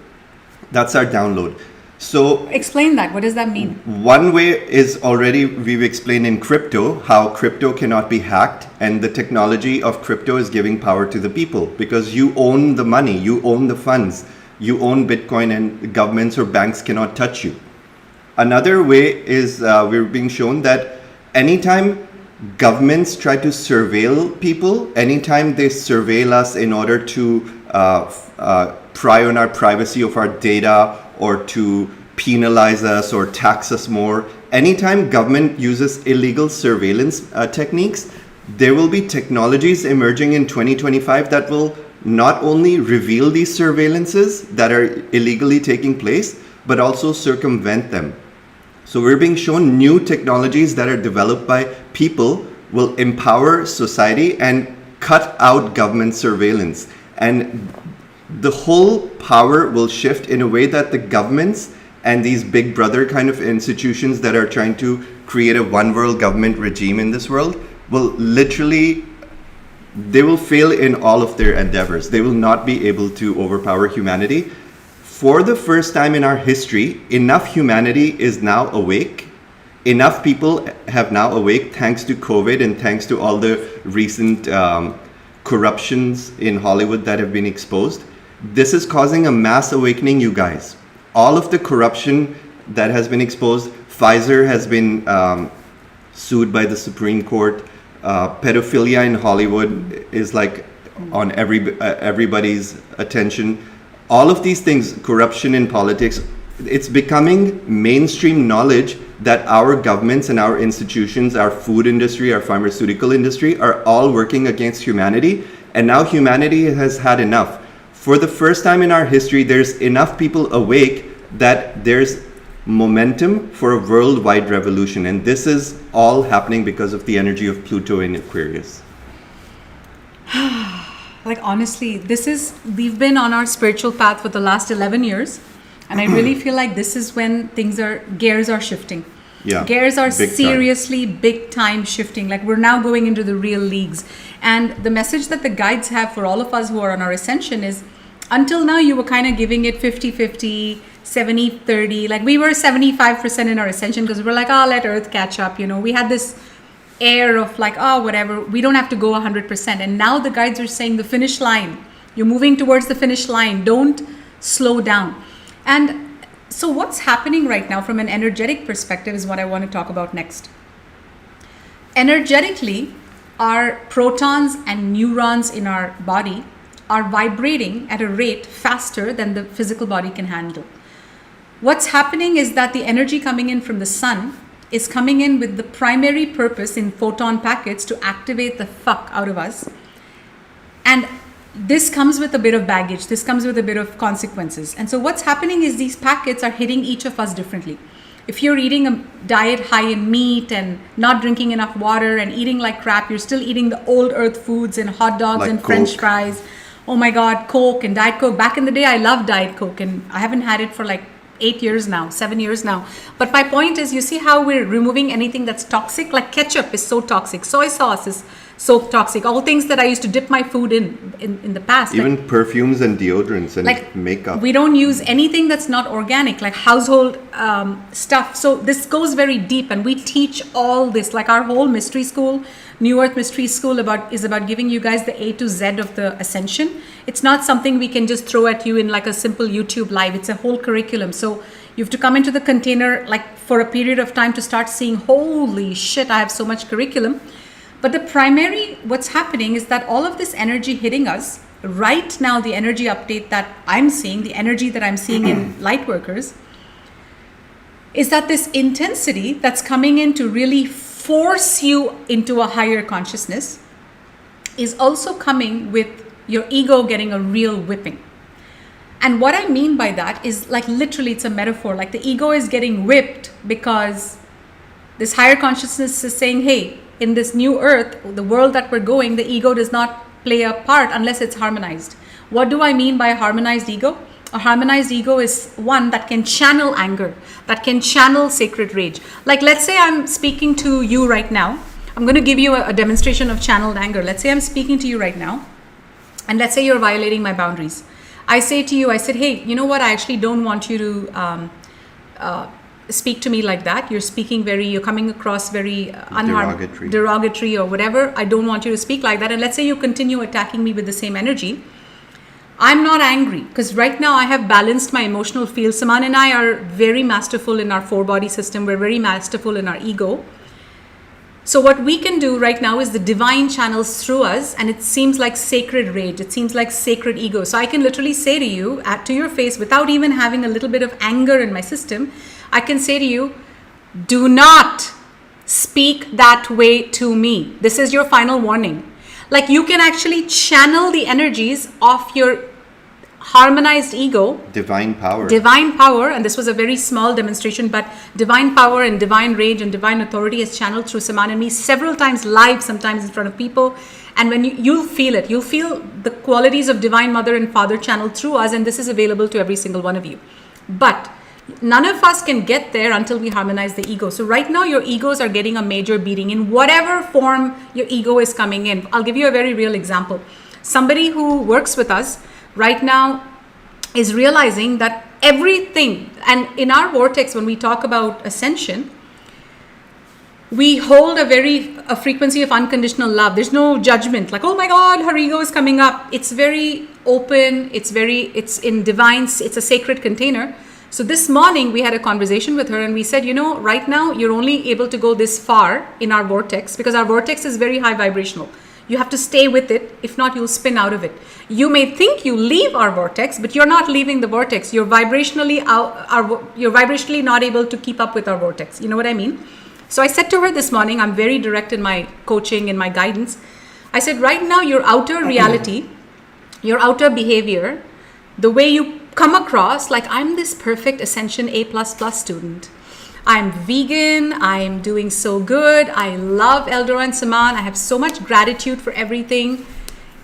Speaker 1: That's our download. So
Speaker 2: explain that. What does that mean?
Speaker 1: One way is already we've explained in crypto, how crypto cannot be hacked, and the technology of crypto is giving power to the people because you own the money, you own the funds. You own Bitcoin, and governments or banks cannot touch you. Another way is we're being shown that anytime governments try to surveil people, anytime they surveil us in order to pry on our privacy of our data or to penalize us or tax us more, anytime government uses illegal surveillance techniques, there will be technologies emerging in 2025 that will not only reveal these surveillances that are illegally taking place, but also circumvent them. So we're being shown new technologies that are developed by people will empower society and cut out government surveillance. And the whole power will shift in a way that the governments and these big brother kind of institutions that are trying to create a one world government regime in this world will literally, they will fail in all of their endeavors. They will not be able to overpower humanity. For the first time in our history, enough humanity is now awake. Enough people have now awake thanks to COVID and thanks to all the recent corruptions in Hollywood that have been exposed. This is causing a mass awakening, you guys. All of the corruption that has been exposed, Pfizer has been sued by the Supreme Court. Pedophilia in Hollywood is like on everybody's attention. All of these things, corruption in politics, it's becoming mainstream knowledge that our governments and our institutions, our food industry, our pharmaceutical industry are all working against humanity. And now humanity has had enough. For the first time in our history, there's enough people awake that there's momentum for a worldwide revolution, and this is all happening because of the energy of Pluto in Aquarius.
Speaker 2: Like honestly, we've been on our spiritual path for the last 11 years, and I really feel like this is when gears are shifting.
Speaker 1: Yeah,
Speaker 2: gears are
Speaker 1: big
Speaker 2: seriously big time shifting. Like we're now going into the real leagues, and the message that the guides have for all of us who are on our ascension is, until now you were kind of giving it 50-50, 70-30, like we were 75% in our ascension because we were like, oh, let Earth catch up. You know, we had this air of like, oh, whatever, we don't have to go 100%. And now the guides are saying the finish line, you're moving towards the finish line, don't slow down. And so what's happening right now from an energetic perspective is what I want to talk about next. Energetically, our protons and neurons in our body are vibrating at a rate faster than the physical body can handle. What's happening is that the energy coming in from the sun is coming in with the primary purpose in photon packets to activate the fuck out of us. And this comes with a bit of baggage. This comes with a bit of consequences. And so what's happening is these packets are hitting each of us differently. If you're eating a diet high in meat and not drinking enough water and eating like crap, you're still eating the old earth foods and hot dogs
Speaker 1: Like
Speaker 2: and
Speaker 1: Coke.
Speaker 2: French fries. Oh my God, Coke and Diet Coke. Back in the day, I loved Diet Coke, and I haven't had it for like 8 years now, 7 years now. But my point is, you see how we're removing anything that's toxic? Like ketchup is so toxic. Soy sauce is so toxic. All things that I used to dip my food in the past.
Speaker 1: Even perfumes and deodorants and
Speaker 2: like
Speaker 1: makeup.
Speaker 2: we don't use anything that's not organic, like household stuff. So this goes very deep, and we teach all this. Like our whole mystery school, New Earth Mystery School, is about giving you guys the A to Z of the Ascension. It's not something we can just throw at you in like a simple YouTube live. It's a whole curriculum. So you have to come into the container like for a period of time to start seeing, holy shit, I have so much curriculum. But the primary, what's happening is that all of this energy hitting us right now, the energy update that I'm seeing, the energy that I'm seeing in Lightworkers, is that this intensity that's coming in to really force you into a higher consciousness is also coming with your ego getting a real whipping. And what I mean by that is like literally it's a metaphor, like the ego is getting whipped because this higher consciousness is saying, hey, in this new earth, the world that we're going, the ego does not play a part unless it's harmonized. What do I mean by a harmonized ego? A harmonized ego is one that can channel anger, that can channel sacred rage. Like let's say I'm speaking to you right now. I'm going to give you a demonstration of channeled anger. Let's say I'm speaking to you right now, and let's say you're violating my boundaries. I say to you, I said, hey, you know what? I actually don't want you to speak to me like that. You're coming across very derogatory or whatever. I don't want you to speak like that. And let's say you continue attacking me with the same energy. I'm not angry because right now I have balanced my emotional field. Siman and I are very masterful in our 4-body system. We're very masterful in our ego. So what we can do right now is the divine channels through us, and it seems like sacred rage. It seems like sacred ego. So I can literally say to you, to your face, without even having a little bit of anger in my system, I can say to you, do not speak that way to me. This is your final warning. Like you can actually channel the energies of your harmonized ego.
Speaker 1: Divine power.
Speaker 2: Divine power, and this was a very small demonstration, but divine power and divine rage and divine authority is channeled through Siman and me several times live, sometimes in front of people. And when you'll feel it, you'll feel the qualities of Divine Mother and Father channeled through us, and this is available to every single one of you. But none of us can get there until we harmonize the ego. So right now your egos are getting a major beating in whatever form your ego is coming in. I'll give you a very real example. Somebody who works with us right now is realizing that everything, and in our vortex, when we talk about ascension, we hold a frequency of unconditional love. There's no judgment, like, oh my God, her ego is coming up. It's very open. It's in divine, it's a sacred container. So this morning we had a conversation with her and we said, right now you're only able to go this far in our vortex because our vortex is very high vibrational. You have to stay with it. If not, you'll spin out of it. You may think you leave our vortex, but you're not leaving the vortex. You're vibrationally not able to keep up with our vortex. You know what I mean? So I said to her this morning, I'm very direct in my coaching and my guidance. I said, right now, your outer reality, your outer behavior, the way you come across, like I'm this perfect Ascension A++ student. I'm vegan, I'm doing so good, I love Eldora and Siman, I have so much gratitude for everything,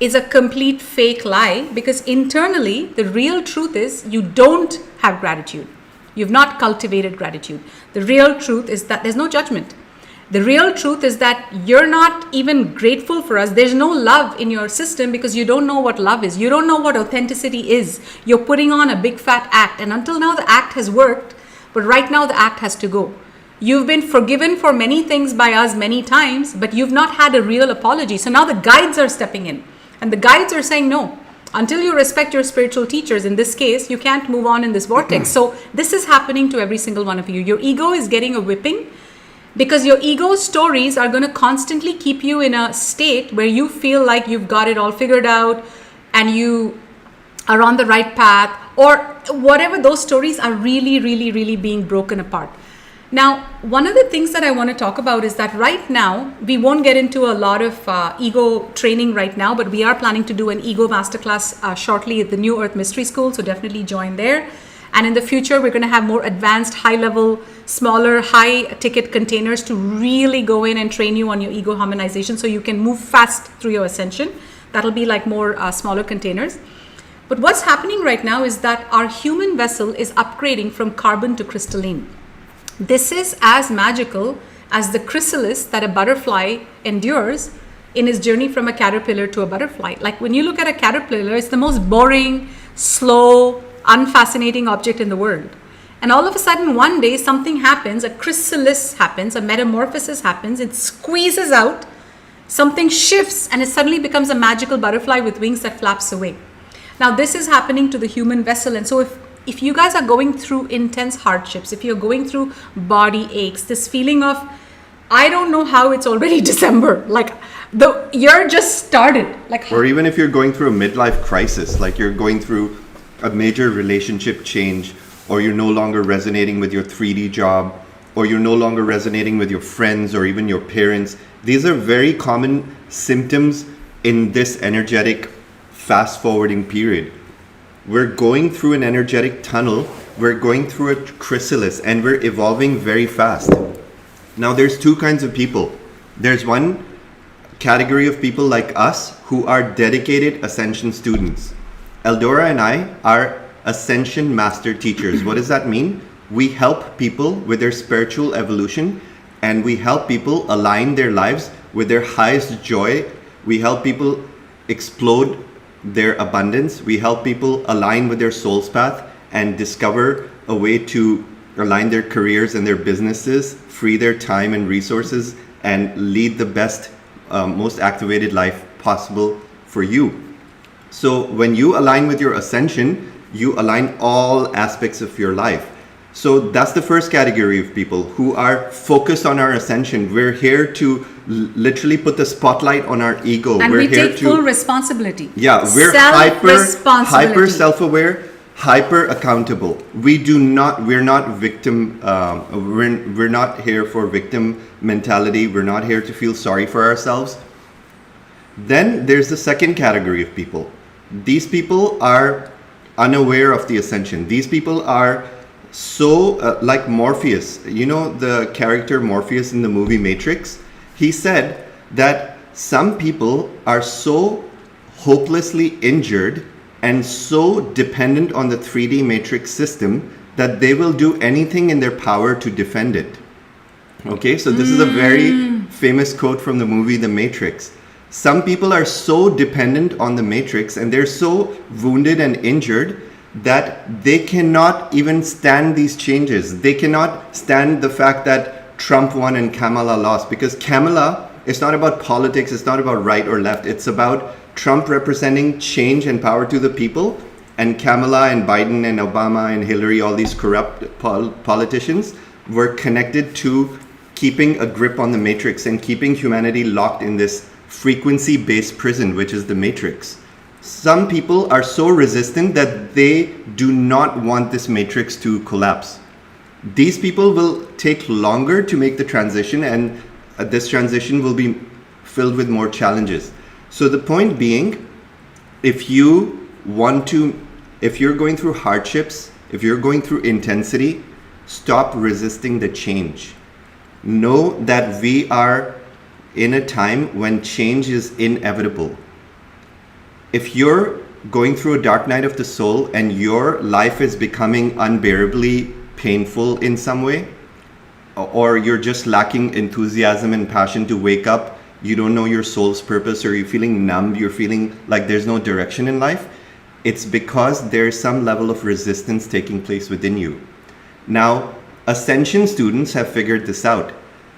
Speaker 2: is a complete fake lie, because internally, the real truth is you don't have gratitude. You've not cultivated gratitude. The real truth is that there's no judgment. The real truth is that you're not even grateful for us. There's no love in your system because you don't know what love is. You don't know what authenticity is. You're putting on a big fat act, and until now the act has worked. But right now the act has to go. You've been forgiven for many things by us many times, but you've not had a real apology. So now the guides are stepping in. And the guides are saying, no, until you respect your spiritual teachers, in this case, you can't move on in this vortex. So this is happening to every single one of you. Your ego is getting a whipping because your ego stories are going to constantly keep you in a state where you feel like you've got it all figured out and you are on the right path, or whatever. Those stories are really, really, really being broken apart. Now, one of the things that I want to talk about is that right now, we won't get into a lot of ego training right now, but we are planning to do an ego masterclass shortly at the New Earth Mystery School. So definitely join there. And in the future, we're going to have more advanced, high level, smaller, high ticket containers to really go in and train you on your ego harmonization so you can move fast through your ascension. That'll be like more smaller containers. But what's happening right now is that our human vessel is upgrading from carbon to crystalline. This is as magical as the chrysalis that a butterfly endures in his journey from a caterpillar to a butterfly. Like when you look at a caterpillar, it's the most boring, slow, unfascinating object in the world. And all of a sudden, one day, something happens, a chrysalis happens, a metamorphosis happens, it squeezes out, something shifts, and it suddenly becomes a magical butterfly with wings that flaps away. Now, this is happening to the human vessel. And so if you guys are going through intense hardships, if you're going through body aches, this feeling of, I don't know how it's already December, like the year just started.
Speaker 1: Or even if you're going through a midlife crisis, like you're going through a major relationship change, or you're no longer resonating with your 3D job, or you're no longer resonating with your friends or even your parents. These are very common symptoms in this energetic fast forwarding period. We're going through an energetic tunnel, we're going through a chrysalis, and we're evolving very fast. Now there's two kinds of people. There's one category of people like us who are dedicated Ascension students. Eldora and I are Ascension master teachers. What does that mean? We help people with their spiritual evolution, and we help people align their lives with their highest joy. We help people explode their abundance. We help people align with their soul's path and discover a way to align their careers and their businesses, free their time and resources, and lead the best, most activated life possible for you. So when you align with your ascension, you align all aspects of your life. So that's the first category of people who are focused on our ascension. We're here to literally put the spotlight on our ego.
Speaker 2: And
Speaker 1: we're
Speaker 2: we
Speaker 1: here
Speaker 2: take
Speaker 1: to,
Speaker 2: full responsibility.
Speaker 1: Yeah, we're hyper self-aware, hyper accountable. We're not victim, we're not here for victim mentality. We're not here to feel sorry for ourselves. Then there's the second category of people. These people are unaware of the ascension. These people are so like Morpheus. You know the character Morpheus in the movie Matrix? He said that some people are so hopelessly injured and so dependent on the 3D matrix system that they will do anything in their power to defend it. Okay, so this is a very famous quote from the movie The Matrix. Some people are so dependent on the matrix and they're so wounded and injured that they cannot even stand these changes. They cannot stand the fact that Trump won and Kamala lost, because Kamala, it's not about politics, it's not about right or left, it's about Trump representing change and power to the people, and Kamala and Biden and Obama and Hillary, all these corrupt politicians, were connected to keeping a grip on the matrix and keeping humanity locked in this frequency-based prison, which is the matrix. Some people are so resistant that they do not want this matrix to collapse. These people will take longer to make the transition, and this transition will be filled with more challenges. So the point being, if you're going through hardships, if you're going through intensity, stop resisting the change. Know that we are in a time when change is inevitable. If you're going through a dark night of the soul and your life is becoming unbearably painful in some way, or you're just lacking enthusiasm and passion to wake up, you don't know your soul's purpose, or you're feeling numb, you're feeling like there's no direction in life, it's because there's some level of resistance taking place within you. Now, Ascension students have figured this out.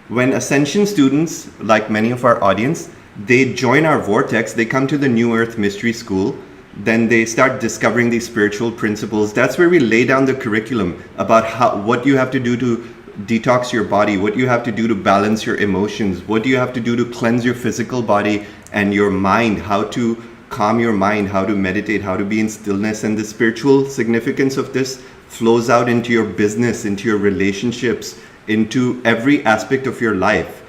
Speaker 1: When Ascension students, like many of our audience, they join our vortex, they come to the New Earth Mystery School, then they start discovering these spiritual principles. That's where we lay down the curriculum about what you have to do to detox your body, what you have to do to balance your emotions, what do you have to do to cleanse your physical body and your mind, how to calm your mind, how to meditate, how to be in stillness. And the spiritual significance of this flows out into your business, into your relationships, into every aspect of your life.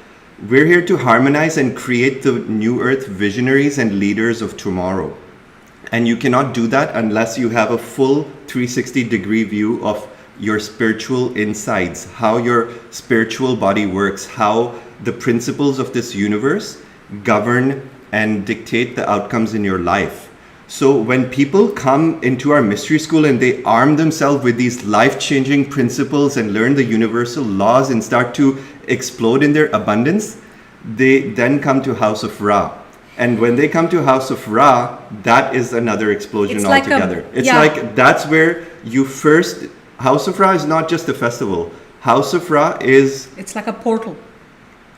Speaker 1: We're here to harmonize and create the New Earth visionaries and leaders of tomorrow. And you cannot do that unless you have a full 360-degree view of your spiritual insides, how your spiritual body works, how the principles of this universe govern and dictate the outcomes in your life. So when people come into our mystery school and they arm themselves with these life-changing principles and learn the universal laws and start to explode in their abundance, they then come to House of Ra. And when they come to House of Ra, that is another explosion
Speaker 2: It's
Speaker 1: altogether. It's like that's where you first... House of Ra is not just a festival. House of Ra is...
Speaker 2: It's like a portal.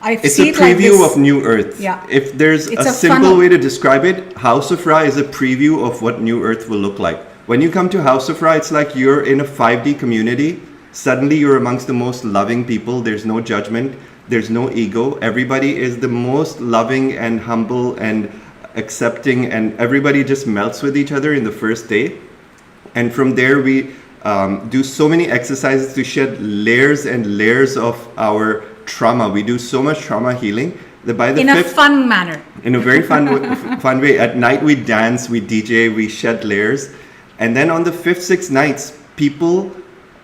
Speaker 1: It's a preview of New Earth.
Speaker 2: Yeah.
Speaker 1: If there's
Speaker 2: It's
Speaker 1: a
Speaker 2: a
Speaker 1: simple
Speaker 2: funnel.
Speaker 1: way to describe it, House of Ra is a preview of what New Earth will look like. When you come to House of Ra, it's like you're in a 5D community. Suddenly you're amongst the most loving people. There's no judgment. There's no ego. Everybody is the most loving and humble and accepting, and everybody just melts with each other in the first day. And from there we do so many exercises to shed layers and layers of our trauma. We do so much trauma healing that by the
Speaker 2: in
Speaker 1: fifth,
Speaker 2: a fun manner.
Speaker 1: in a very fun way. At night we dance, we DJ, we shed layers, and then on the 5th, 6th nights, people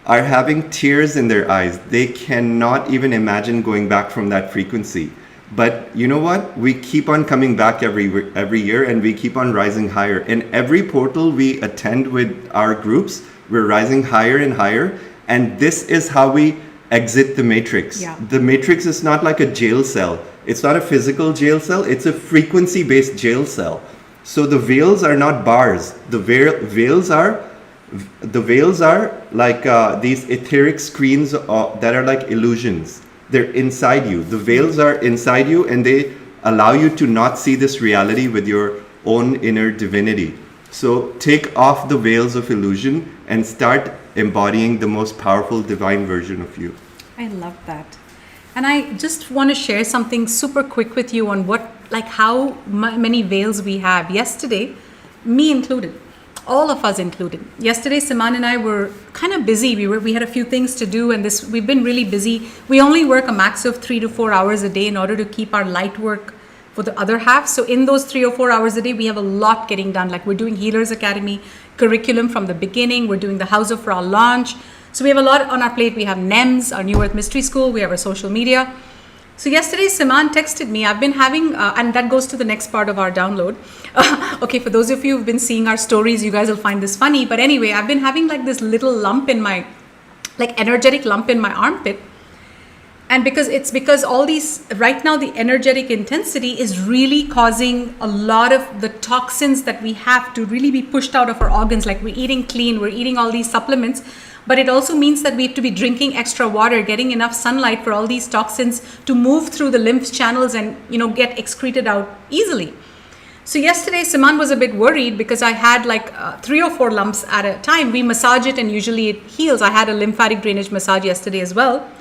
Speaker 1: are having tears in their eyes. They cannot even imagine going back from that frequency. But you know what? We keep on coming back every year, and we keep on rising higher. In every portal we attend with our groups, we're rising higher and higher, and this is how we exit the matrix.
Speaker 2: Yeah.
Speaker 1: The matrix is not like a jail cell. It's not a physical jail cell. It's a frequency-based jail cell. So the veils are not bars. The veils are like these etheric screens that are like illusions. They're inside you. The veils are inside you, and they allow you to not see this reality with your own inner divinity. So take off the veils of illusion and start embodying the most powerful divine version of you.
Speaker 2: I love that. And I just want to share something super quick with you on how many veils we have. Yesterday, me included, all of us included. Yesterday, Siman and I were kind of busy. We had a few things to do, and we've been really busy. We only work a max of 3 to 4 hours a day in order to keep our light work for the other half. So in those 3 or 4 hours a day, we have a lot getting done. Like we're doing Healers Academy curriculum from the beginning. We're doing the House of Ra launch. So we have a lot on our plate. We have NEMS, our New Earth Mystery School. We have our social media. So yesterday, Siman texted me. I've been having, and that goes to the next part of our download. Okay, for those of you who've been seeing our stories, you guys will find this funny. But anyway, I've been having like this little lump in my, like energetic lump in my armpit. And because all these, right now, the energetic intensity is really causing a lot of the toxins that we have to really be pushed out of our organs. Like we're eating clean, we're eating all these supplements, but it also means that we have to be drinking extra water, getting enough sunlight for all these toxins to move through the lymph channels and, get excreted out easily. So yesterday, Siman was a bit worried because I had like 3 or 4 lumps at a time. We massage it and usually it heals. I had a lymphatic drainage massage yesterday as well.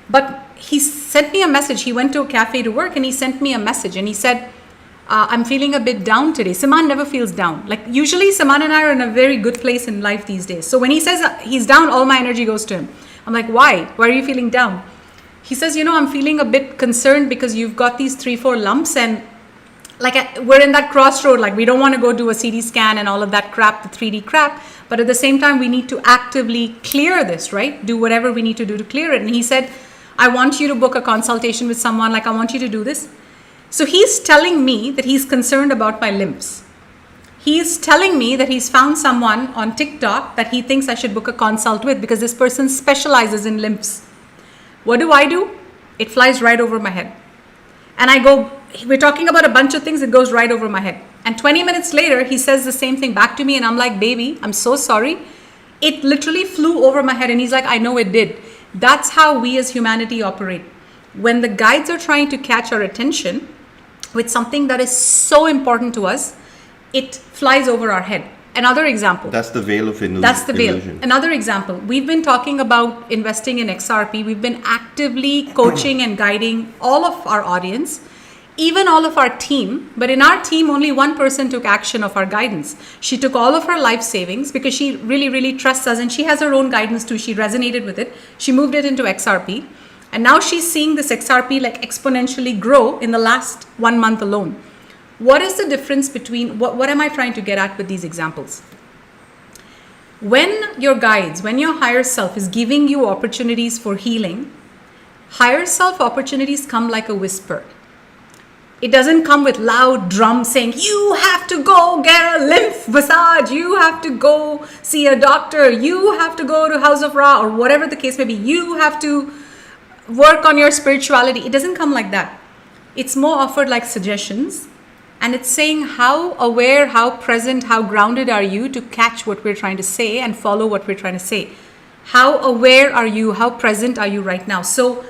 Speaker 2: But he sent me a message. He went to a cafe to work and he sent me a message and he said, I'm feeling a bit down today. Siman never feels down. Like usually Siman and I are in a very good place in life these days. So when he says he's down, all my energy goes to him. I'm like, why? Why are you feeling down? He says, I'm feeling a bit concerned because you've got these 3-4 lumps and we're in that crossroad. Like we don't want to go do a CT scan and all of that crap, the 3D crap. But at the same time, we need to actively clear this, right? Do whatever we need to do to clear it. And he said, I want you to book a consultation with someone. Like I want you to do this. So he's telling me that he's concerned about my lymphs. He's telling me that he's found someone on TikTok that he thinks I should book a consult with because this person specializes in lymphs. What do? It flies right over my head. And I go, we're talking about a bunch of things, it goes right over my head. And 20 minutes later, he says the same thing back to me and I'm like, baby, I'm so sorry. It literally flew over my head and he's like, I know it did. That's how we as humanity operate. When the guides are trying to catch our attention with something that is so important to us, it flies over our head. Another example.
Speaker 1: That's the veil of illusion.
Speaker 2: That's the veil. Another example. We've been talking about investing in XRP. We've been actively coaching and guiding all of our audience, even all of our team. But in our team, only one person took action of our guidance. She took all of her life savings because she really, really trusts us and she has her own guidance too. She resonated with it. She moved it into XRP. And now she's seeing this XRP like exponentially grow in the last 1 month alone. What is the difference between, what am I trying to get at with these examples? When your guides, when your higher self is giving you opportunities for healing, higher self opportunities come like a whisper. It doesn't come with loud drums saying, you have to go get a lymph massage, you have to go see a doctor, you have to go to House of Ra, or whatever the case may be, you have to work on your spirituality. It doesn't come like that. It's more offered like suggestions, and it's saying how aware, how present, how grounded are you to catch what we're trying to say and follow what we're trying to say. How aware are you, how present are you right now? So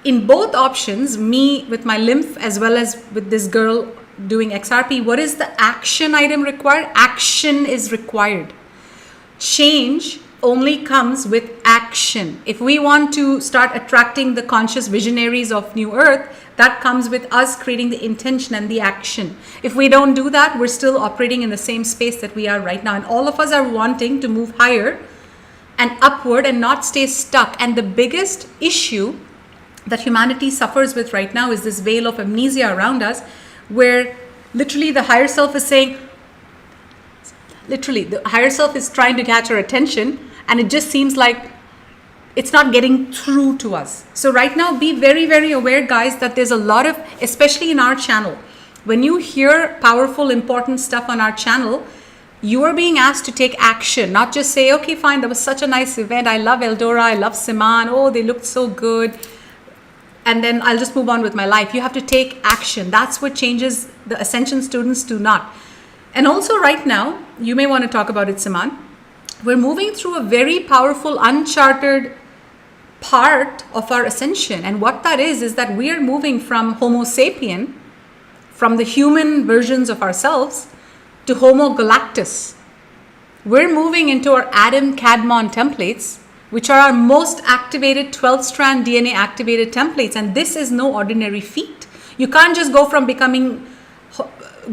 Speaker 2: in both options, me with my lymph as well as with this girl doing XRP, what is the action item required? Action is required. Change only comes with action. If we want to start attracting the conscious visionaries of New Earth, that comes with us creating the intention and the action. If we don't do that, we're still operating in the same space that we are right now. And all of us are wanting to move higher and upward and not stay stuck. And the biggest issue that humanity suffers with right now is this veil of amnesia around us, where literally the higher self is saying, literally the higher self is trying to catch our attention, and it just seems like it's not getting through to us. So right now, be very, very aware, guys, that there's a lot of, especially in our channel, when you hear powerful, important stuff on our channel, you are being asked to take action, not just say, okay, fine, that was such a nice event. I love Eldora, I love Siman. Oh, they looked so good. And then I'll just move on with my life. You have to take action. That's what changes. The Ascension students do not. And also right now, you may want to talk about it, Siman. We're moving through a very powerful, uncharted part of our ascension. And what that is that we are moving from Homo sapien, from the human versions of ourselves, to Homo galactus. We're moving into our Adam Cadmon templates, which are our most activated 12-strand DNA activated templates. And this is no ordinary feat. You can't just go from becoming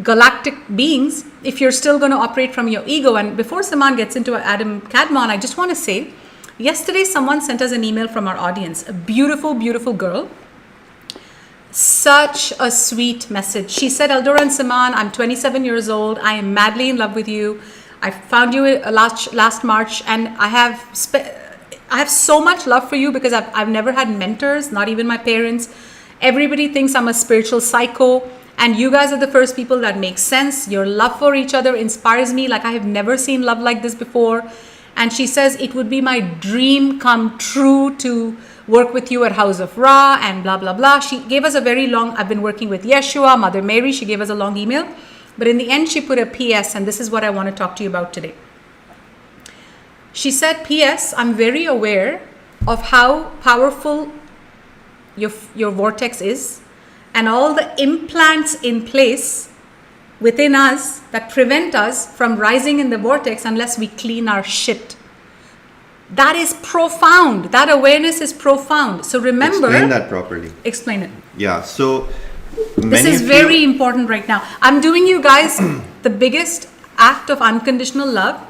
Speaker 2: galactic beings if you're still going to operate from your ego. And before Siman gets into Adam Cadmon, I just want to say, yesterday someone sent us an email from our audience, a beautiful, beautiful girl. Such a sweet message. She said, Eldora and Siman, I'm 27 years old. I am madly in love with you. I found you last March, and I have so much love for you because I've never had mentors, not even my parents. Everybody thinks I'm a spiritual psycho, and you guys are the first people that make sense. Your love for each other inspires me like I have never seen love like this before. And she says, it would be my dream come true to work with you at House of Ra and blah, blah, blah. She gave us a very long, I've been working with Yeshua, Mother Mary. She gave us a long email. But in the end, she put a PS, and this is what I want to talk to you about today. She said, P.S. I'm very aware of how powerful your vortex is and all the implants in place within us that prevent us from rising in the vortex unless we clean our shit. That is profound. That awareness is profound. So remember...
Speaker 1: Explain that properly.
Speaker 2: Explain it.
Speaker 1: Yeah, so...
Speaker 2: This is very important right now. I'm doing you guys the biggest act of unconditional love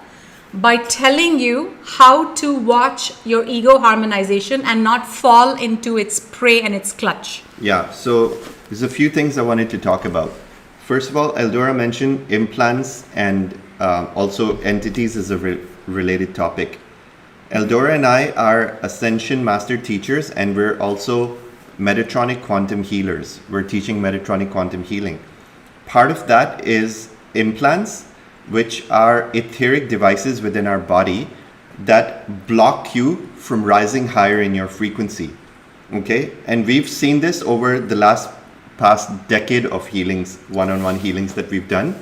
Speaker 2: by telling you how to watch your ego harmonization and not fall into its prey and its clutch.
Speaker 1: Yeah, so there's a few things I wanted to talk about. First of all, Eldora mentioned implants and also entities as a related topic. Eldora and I are Ascension Master Teachers, and we're also Metatronic Quantum Healers. We're teaching Metatronic Quantum Healing. Part of that is implants, which are etheric devices within our body that block you from rising higher in your frequency. Okay? And we've seen this over the past decade of healings, one-on-one healings that we've done.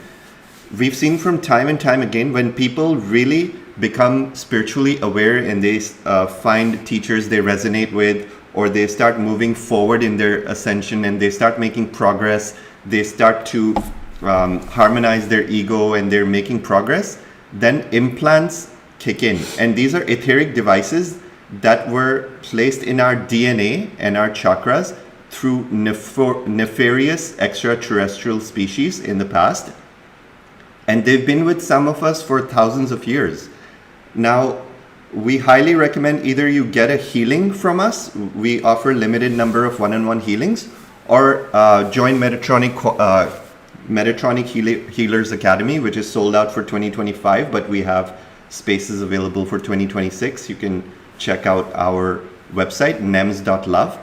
Speaker 1: We've seen from time and time again when people really become spiritually aware and they find teachers they resonate with, or they start moving forward in their ascension and they start making progress, they start to harmonize their ego and they're making progress, then implants kick in. And these are etheric devices that were placed in our DNA and our chakras through nefarious extraterrestrial species in the past. And they've been with some of us for thousands of years. Now, we highly recommend either you get a healing from us. We offer limited number of one-on-one healings, or join Metatronic Metatronic Healers Academy, which is sold out for 2025, but we have spaces available for 2026. You can check out our website, nems.love.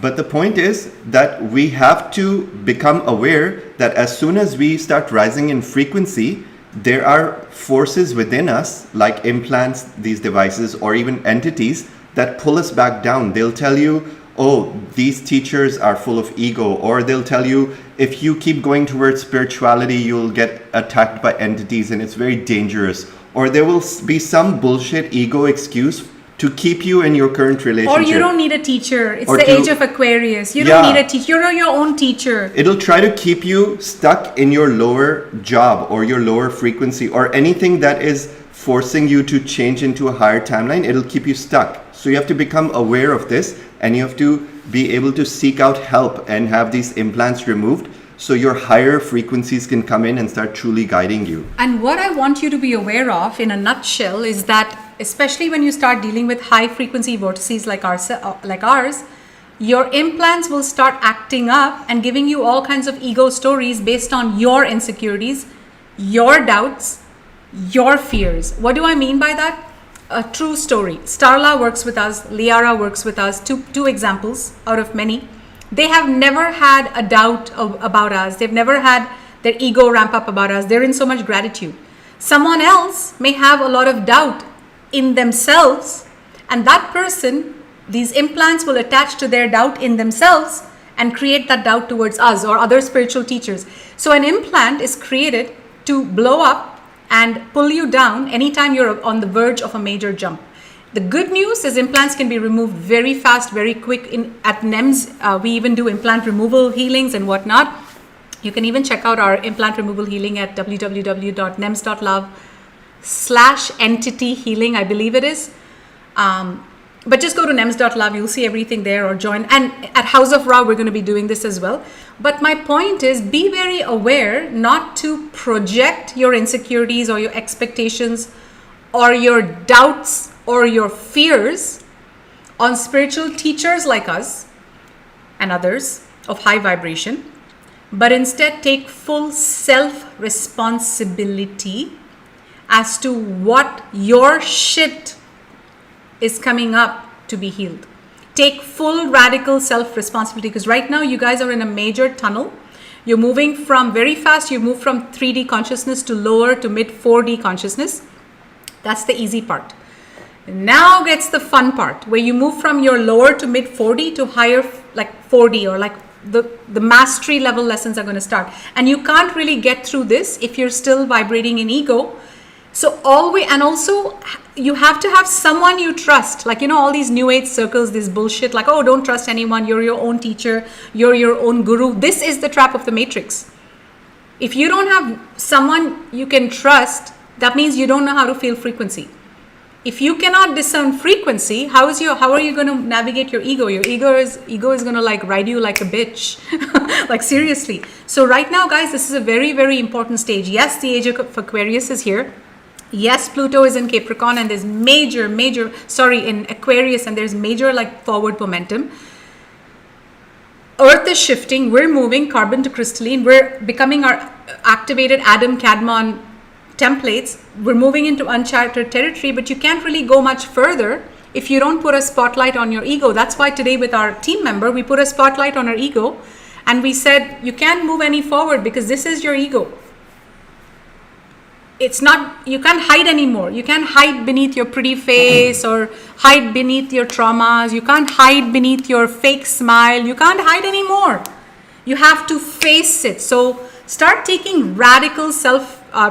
Speaker 1: But the point is that we have to become aware that as soon as we start rising in frequency, there are forces within us, like implants, these devices, or even entities that pull us back down. They'll tell you, oh, these teachers are full of ego, or they'll tell you, if you keep going towards spirituality, you'll get attacked by entities and it's very dangerous. Or there will be some bullshit ego excuse to keep you in your current relationship.
Speaker 2: Or you don't need a teacher. It's
Speaker 1: Or
Speaker 2: the Age of Aquarius. You don't need a teacher. You're your own teacher.
Speaker 1: It'll try to keep you stuck in your lower job or your lower frequency or anything that is forcing you to change into a higher timeline. It'll keep you stuck. So you have to become aware of this, and you have to be able to seek out help and have these implants removed so your higher frequencies can come in and start truly guiding you.
Speaker 2: And what I want you to be aware of in a nutshell is that, especially when you start dealing with high frequency vortices like ours, your implants will start acting up and giving you all kinds of ego stories based on your insecurities, your doubts, your fears. What do I mean by that? A true story. Starla works with us, Liara works with us, two examples out of many. They have never had a doubt about us. They've never had their ego ramp up about us. They're in so much gratitude. Someone else may have a lot of doubt in themselves, and that person, these implants will attach to their doubt in themselves and create that doubt towards us or other spiritual teachers. So an implant is created to blow up and pull you down anytime you're on the verge of a major jump. The good news is implants can be removed very fast, very quick. At NEMS, we even do implant removal healings and whatnot. You can even check out our implant removal healing at www.nems.love/entity healing, I believe it is. But just go to nems.love, you'll see everything there, or join. And at House of Ra, we're going to be doing this as well. But my point is, be very aware not to project your insecurities or your expectations or your doubts or your fears on spiritual teachers like us and others of high vibration, but instead take full self-responsibility as to what your shit is coming up to be healed. Take full radical self-responsibility, because right now you guys are in a major tunnel. You're moving from very fast, you move from 3D consciousness to lower to mid 4D consciousness. That's the easy part. Now gets the fun part, where you move from your lower to mid 4D to higher, like 4D, or like the mastery level lessons are going to start. And you can't really get through this if you're still vibrating in ego. So also you have to have someone you trust, like, all these new age circles, this bullshit, like, oh, don't trust anyone, you're your own teacher, you're your own guru. This is the trap of the matrix. If you don't have someone you can trust, that means you don't know how to feel frequency. If you cannot discern frequency, how are you going to navigate your ego? Your ego is going to like ride you like a bitch. Like, seriously. So right now, guys, this is a very, very important stage. Yes, the Age of Aquarius is here. Yes, Pluto is in Capricorn, and there's in Aquarius, and there's major like forward momentum. Earth is shifting. We're moving carbon to crystalline. We're becoming our activated Adam Kadmon templates. We're moving into uncharted territory, but you can't really go much further if you don't put a spotlight on your ego. That's why today with our team member, we put a spotlight on our ego, and we said, you can't move any forward because this is your ego. You can't hide anymore. You can't hide beneath your pretty face or hide beneath your traumas. You can't hide beneath your fake smile. You can't hide anymore. You have to face it. So start taking radical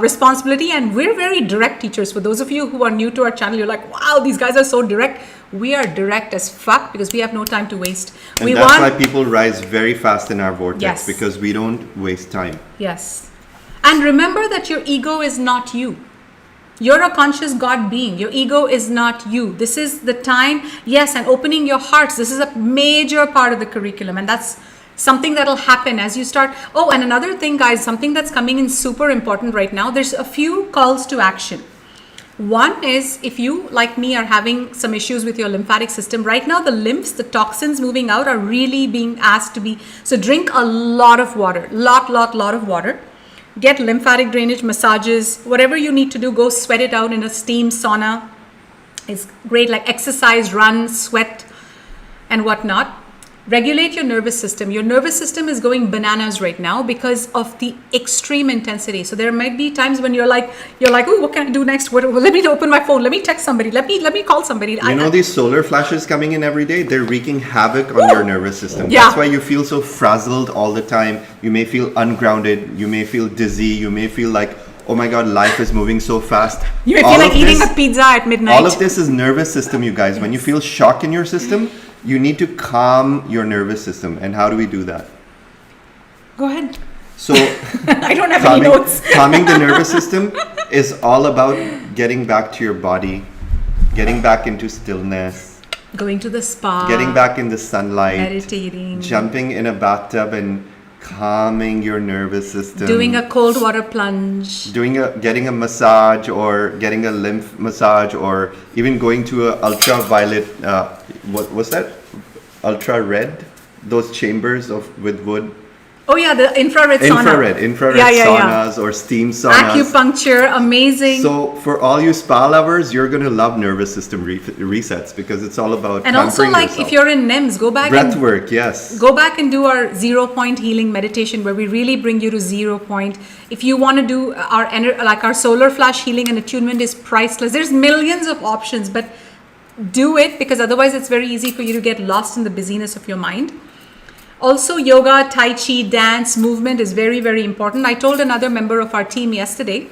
Speaker 2: responsibility, and we're very direct teachers. For those of you who are new to our channel, you're like, wow, these guys are so direct. We are direct as fuck because we have no time to waste.
Speaker 1: And that's why people rise very fast in our vortex. Yes. Because we don't waste time.
Speaker 2: Yes. And remember that your ego is not you. You're a conscious God being. Your ego is not you. This is the time, yes, and opening your hearts. This is a major part of the curriculum, and that's something that'll happen as you start. Oh, and another thing, guys, something that's coming in super important right now. There's a few calls to action. One is, if you, like me, are having some issues with your lymphatic system, right now the lymphs, the toxins moving out are really being asked to be, so drink a lot of water, lot of water. Get lymphatic drainage massages, whatever you need to do, go sweat it out in a steam sauna. It's great, like exercise, run, sweat, and whatnot. Regulate your nervous system. Your nervous system is going bananas right now because of the extreme intensity. So there might be times when you're like, oh, what can I do next? Let me open my phone. Let me text somebody. Let me call somebody.
Speaker 1: You know these solar flashes coming in every day? They're wreaking havoc on your nervous system.
Speaker 2: Yeah.
Speaker 1: That's why you feel so frazzled all the time. You may feel ungrounded. You may feel dizzy. You may feel like, oh my God, life is moving so fast.
Speaker 2: You may feel like eating a pizza at midnight.
Speaker 1: All of this is nervous system, you guys. Yes. When you feel shock in your system, you need to calm your nervous system. And how do we do that?
Speaker 2: Go ahead.
Speaker 1: So
Speaker 2: I don't have any notes.
Speaker 1: Calming the nervous system is all about getting back to your body, getting back into stillness,
Speaker 2: going to the spa,
Speaker 1: getting back in the sunlight,
Speaker 2: meditating,
Speaker 1: jumping in a bathtub and calming your nervous system,
Speaker 2: doing a cold water plunge,
Speaker 1: getting a massage or getting a lymph massage, or even going to a ultraviolet what was that, ultra red, those chambers with wood.
Speaker 2: Oh yeah, the infrared sauna.
Speaker 1: Infrared saunas or steam saunas.
Speaker 2: Acupuncture, amazing.
Speaker 1: So for all you spa lovers, you're going to love nervous system resets because it's all about
Speaker 2: and also like
Speaker 1: yourself.
Speaker 2: If you're in NEMS, go back
Speaker 1: breath work, yes.
Speaker 2: Go back and do our 0 point healing meditation where we really bring you to 0 point. If you want to do our solar flash healing and attunement is priceless. There's millions of options, but do it because otherwise it's very easy for you to get lost in the busyness of your mind. Also, yoga, tai chi, dance, movement is very, very important. I told another member of our team yesterday,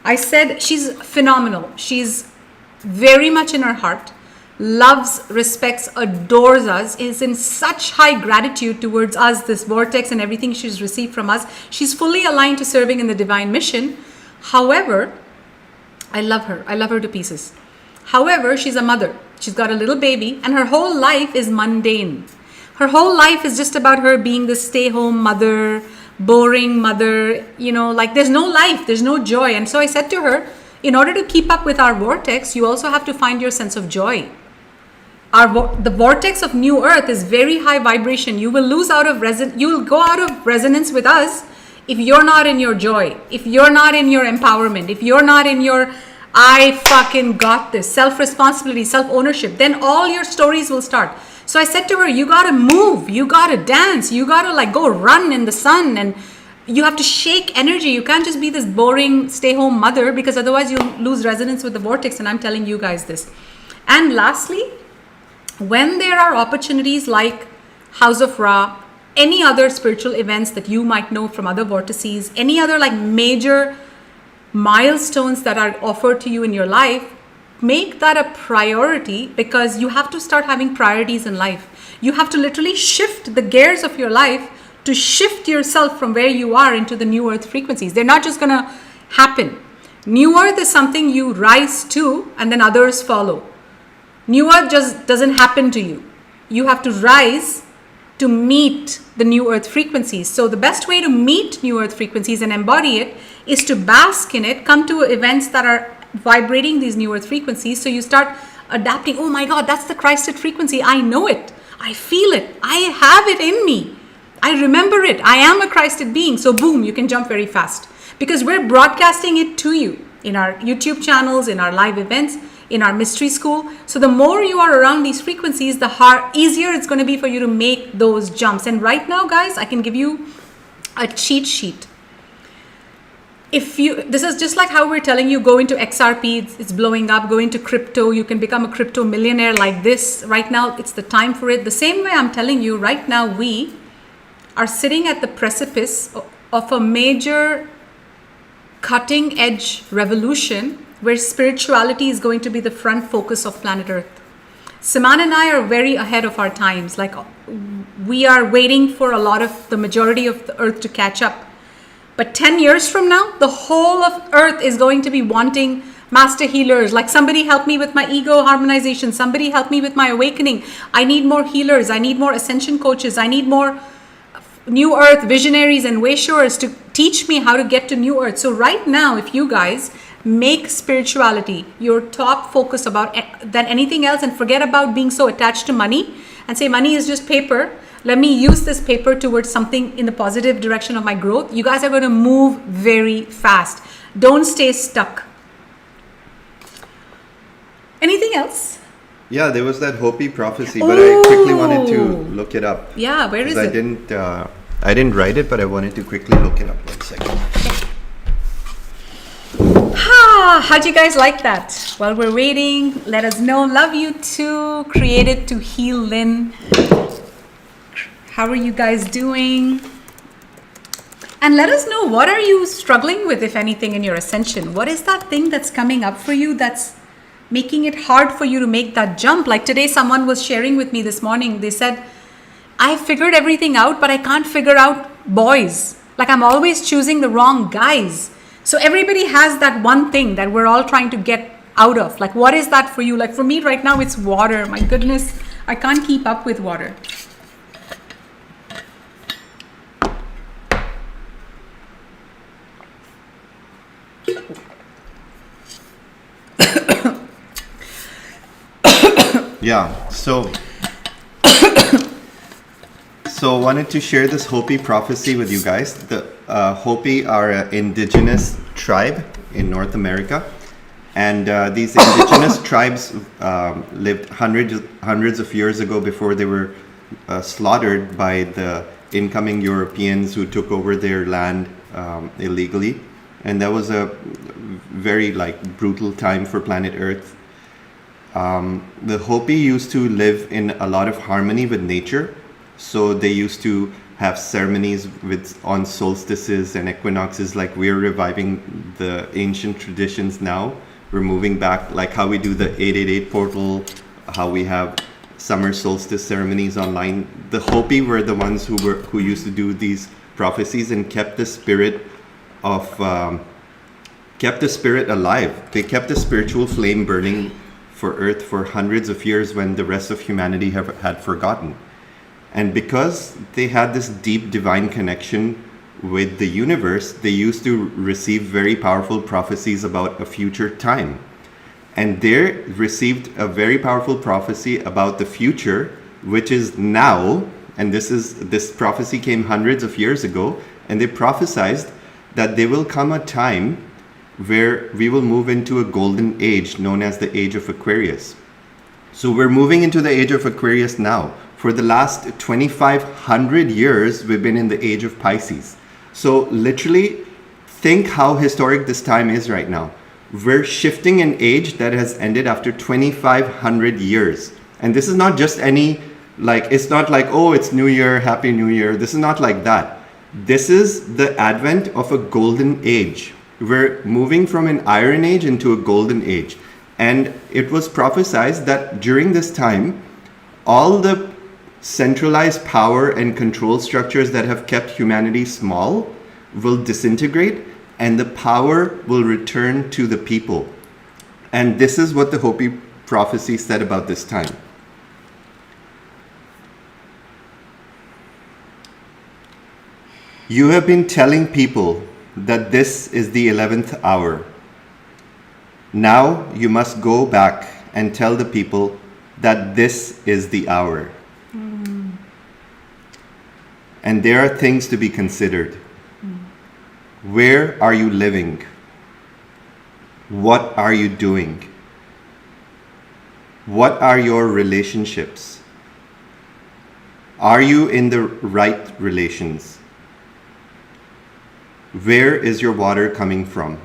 Speaker 2: I said she's phenomenal. She's very much in her heart, loves, respects, adores us, is in such high gratitude towards us, this vortex and everything she's received from us. She's fully aligned to serving in the divine mission. However, I love her. I love her to pieces. However, she's a mother. She's got a little baby and her whole life is mundane. Her whole life is just about her being the stay-home mother, boring mother, like there's no life, there's no joy. And so I said to her, in order to keep up with our vortex, you also have to find your sense of joy. The vortex of New Earth is very high vibration. You will you will go out of resonance with us if you're not in your joy, if you're not in your empowerment, if you're not in your I fucking got this, self-responsibility, self-ownership, then all your stories will start. So I said to her, you got to move, you got to dance, you got to go run in the sun, and you have to shake energy. You can't just be this boring stay-home mother because otherwise you'll lose resonance with the vortex, and I'm telling you guys this. And lastly, when there are opportunities like House of Ra, any other spiritual events that you might know from other vortices, any other major milestones that are offered to you in your life, make that a priority because you have to start having priorities in life. You have to literally shift the gears of your life to shift yourself from where you are into the New Earth frequencies. They're not just going to happen. New Earth is something you rise to and then others follow. New Earth just doesn't happen to you. You have to rise to meet the New Earth frequencies. So the best way to meet New Earth frequencies and embody it is to bask in it, come to events that are vibrating these New Earth frequencies. So you start adapting. Oh my God, that's the Christed frequency. I know it. I feel it. I have it in me. I remember it. I am a Christed being. So boom, you can jump very fast because we're broadcasting it to you in our YouTube channels, in our live events, in our mystery school. So the more you are around these frequencies, the easier it's going to be for you to make those jumps. And right now, guys, I can give you a cheat sheet. This is just like how we're telling you, go into XRP, it's blowing up, go into crypto, you can become a crypto millionaire like this. Right now, it's the time for it. The same way I'm telling you, right now, we are sitting at the precipice of a major cutting edge revolution where spirituality is going to be the front focus of planet Earth. Siman and I are very ahead of our times. We are waiting for the majority of the Earth to catch up. But 10 years from now, the whole of Earth is going to be wanting master healers. Somebody help me with my ego harmonization. Somebody help me with my awakening. I need more healers. I need more ascension coaches. I need more New Earth visionaries and wayshowers to teach me how to get to New Earth. So right now, if you guys Make spirituality your top focus than anything else, and forget about being so attached to money and say money is just paper. Let me use this paper towards something in the positive direction of my growth. You guys are going to move very fast. Don't stay stuck. Anything else?
Speaker 1: Yeah, there was that Hopi prophecy, but I quickly wanted to look it up.
Speaker 2: Yeah, where is it?
Speaker 1: I didn't write it, but I wanted to quickly look it up. 1 second.
Speaker 2: How'd you guys like that? While we're waiting, let us know. Love you too. Created to heal Lynn. How are you guys doing? And let us know, what are you struggling with, if anything, in your ascension? What is that thing that's coming up for you that's making it hard for you to make that jump? Like today, someone was sharing with me this morning. They said, I figured everything out, but I can't figure out boys. Like I'm always choosing the wrong guys. So everybody has that one thing that we're all trying to get out of. Like, what is that for you? Like for me right now, it's water. My goodness, I can't keep up with water.
Speaker 1: Yeah, so wanted to share this Hopi prophecy with you guys. The Hopi are an indigenous tribe in North America, and these indigenous tribes lived hundreds of years ago before they were slaughtered by the incoming Europeans who took over their land illegally, and that was a very brutal time for planet Earth. The Hopi used to live in a lot of harmony with nature, so they used to have ceremonies on solstices and equinoxes. Like we're reviving the ancient traditions now. We're moving back, like how we do the 888 portal, how we have summer solstice ceremonies online. The Hopi were the ones who used to do these prophecies and kept the spirit alive. They kept the spiritual flame burning for Earth for hundreds of years when the rest of humanity had forgotten. And because they had this deep divine connection with the universe, they used to receive very powerful prophecies about a future time. And they received a very powerful prophecy about the future, which is now. And this prophecy came hundreds of years ago, and they prophesied that there will come a time where we will move into a golden age known as the Age of Aquarius. So we're moving into the Age of Aquarius now. For the last 2,500 years, we've been in the Age of Pisces. So literally, think how historic this time is right now. We're shifting an age that has ended after 2,500 years. And this is not just it's not like, oh, it's New Year, Happy New Year. This is not like that. This is the advent of a golden age. We're moving from an iron age into a golden age. And it was prophesied that during this time, all the centralized power and control structures that have kept humanity small will disintegrate, and the power will return to the people. And this is what the Hopi prophecy said about this time. You have been telling people that this is the 11th hour. Now you must go back and tell the people that this is the hour. And there are things to be considered. Where are you living? What are you doing? What are your relationships? Are you in the right relations? Where is your water coming from?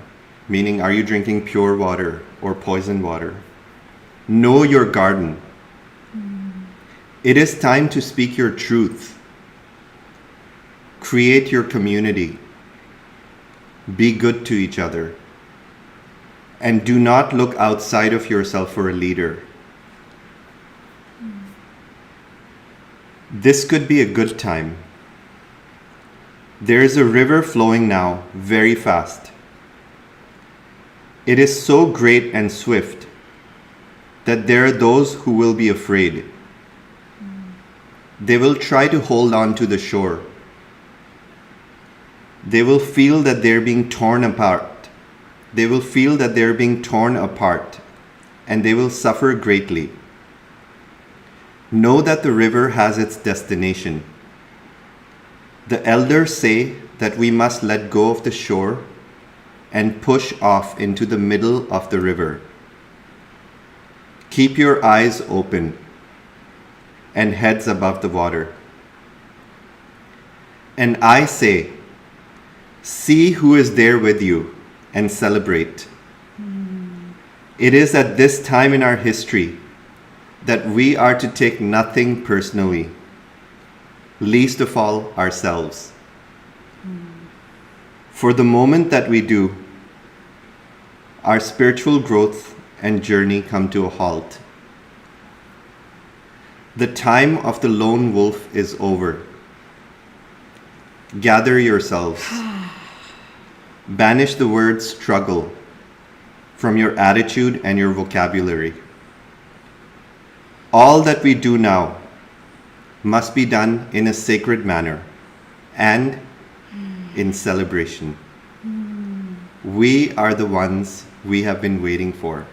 Speaker 1: Meaning, are you drinking pure water or poisoned water? Know your garden. It is time to speak your truth. Create your community. Be good to each other. And do not look outside of yourself for a leader. This could be a good time. There is a river flowing now, very fast. It is so great and swift that there are those who will be afraid. They will try to hold on to the shore. They will feel that they're being torn apart. they will feel that they are being torn apart, and they will suffer greatly. Know that the river has its destination. The elders say that we must let go of the shore and push off into the middle of the river. Keep your eyes open and heads above the water. And I say, see who is there with you and celebrate. It is at this time in our history that we are to take nothing personally, least of all ourselves. For the moment that we do, our spiritual growth and journey come to a halt. The time of the lone wolf is over. Gather yourselves. Banish the word struggle from your attitude and your vocabulary. All that we do now must be done in a sacred manner and in celebration. We are the ones we have been waiting for.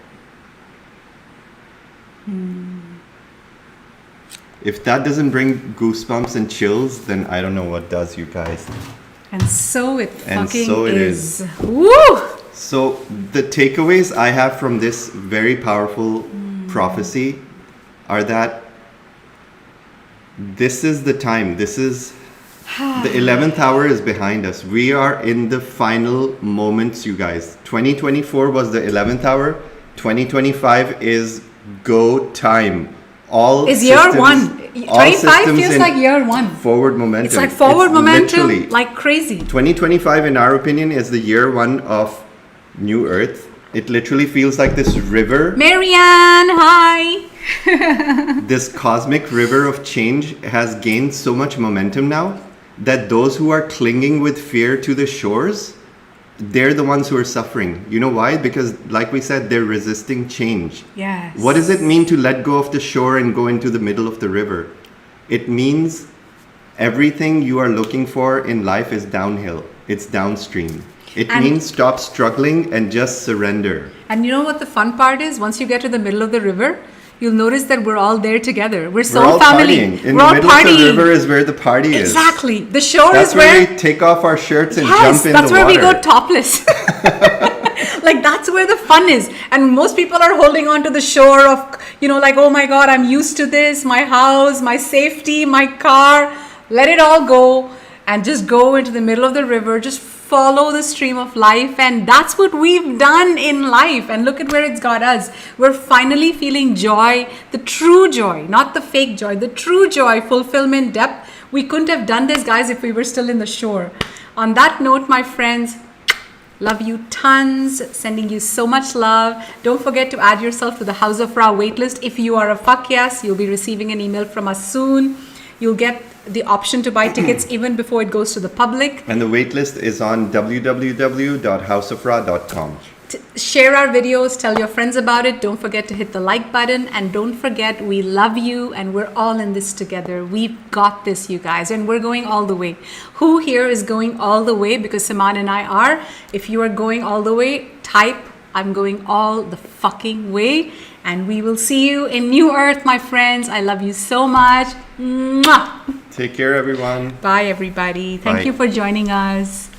Speaker 1: If that doesn't bring goosebumps and chills, then I don't know what does, you guys.
Speaker 2: And so it fucking
Speaker 1: so it
Speaker 2: is.
Speaker 1: is.
Speaker 2: Woo!
Speaker 1: So the takeaways I have from this very powerful prophecy are that this is the time. This is the 11th hour is behind us. We are in the final moments, you guys. 2024 was the 11th hour. 2025 is go time. All
Speaker 2: Is
Speaker 1: systems,
Speaker 2: year one.
Speaker 1: all
Speaker 2: 25
Speaker 1: systems
Speaker 2: feels
Speaker 1: in
Speaker 2: like year one.
Speaker 1: Forward momentum.
Speaker 2: It's like forward momentum,
Speaker 1: literally-
Speaker 2: like crazy.
Speaker 1: 2025, in our opinion, is the year one of New Earth. It literally feels like this river,
Speaker 2: Marianne, hi.
Speaker 1: this cosmic river of change has gained so much momentum now that those who are clinging with fear to the shores, they're the ones who are suffering. You know why? Because, like we said, they're resisting change.
Speaker 2: Yes.
Speaker 1: What does it mean to let go of the shore and go into the middle of the river? It means everything you are looking for in life is downhill. It's downstream. It
Speaker 2: And-
Speaker 1: means stop struggling and just surrender.
Speaker 2: And you know what the fun part is? Once you get to the middle of the river, you'll notice that we're all there together. We're so
Speaker 1: We're all
Speaker 2: family.
Speaker 1: partying. In
Speaker 2: We're
Speaker 1: the
Speaker 2: all
Speaker 1: middle
Speaker 2: partying.
Speaker 1: of the river is where the party is.
Speaker 2: Exactly. The shore
Speaker 1: That's
Speaker 2: is
Speaker 1: where
Speaker 2: where
Speaker 1: we take off our shirts and
Speaker 2: yes,
Speaker 1: jump in
Speaker 2: that's
Speaker 1: the
Speaker 2: where
Speaker 1: water.
Speaker 2: we go topless. Like that's where the fun is. And most people are holding on to the shore of, like, oh my God, I'm used to this, my house, my safety, my car. Let it all go and just go into the middle of the river. Just follow the stream of life. And that's what we've done in life. And look at where it's got us. We're finally feeling joy, the true joy, not the fake joy, the true joy, fulfillment, depth. We couldn't have done this, guys, if we were still in the shore. On that note, my friends, love you tons, sending you so much love. Don't forget to add yourself to the House of Ra waitlist. If you are a fuck yes, you'll be receiving an email from us soon. You'll get the option to buy tickets even before it goes to the public.
Speaker 1: And the waitlist is on www.houseofra.com.
Speaker 2: Share our videos, tell your friends about it. Don't forget to hit the like button, and don't forget we love you and we're all in this together. We've got this, you guys, and we're going all the way. Who here is going all the way? Because Siman and I are. If you are going all the way, type I'm going all the fucking way, and we will see you in New Earth, my friends. I love you so much. Mwah!
Speaker 1: Take care, everyone.
Speaker 2: Bye, everybody. Thank
Speaker 1: Bye.
Speaker 2: you for joining us.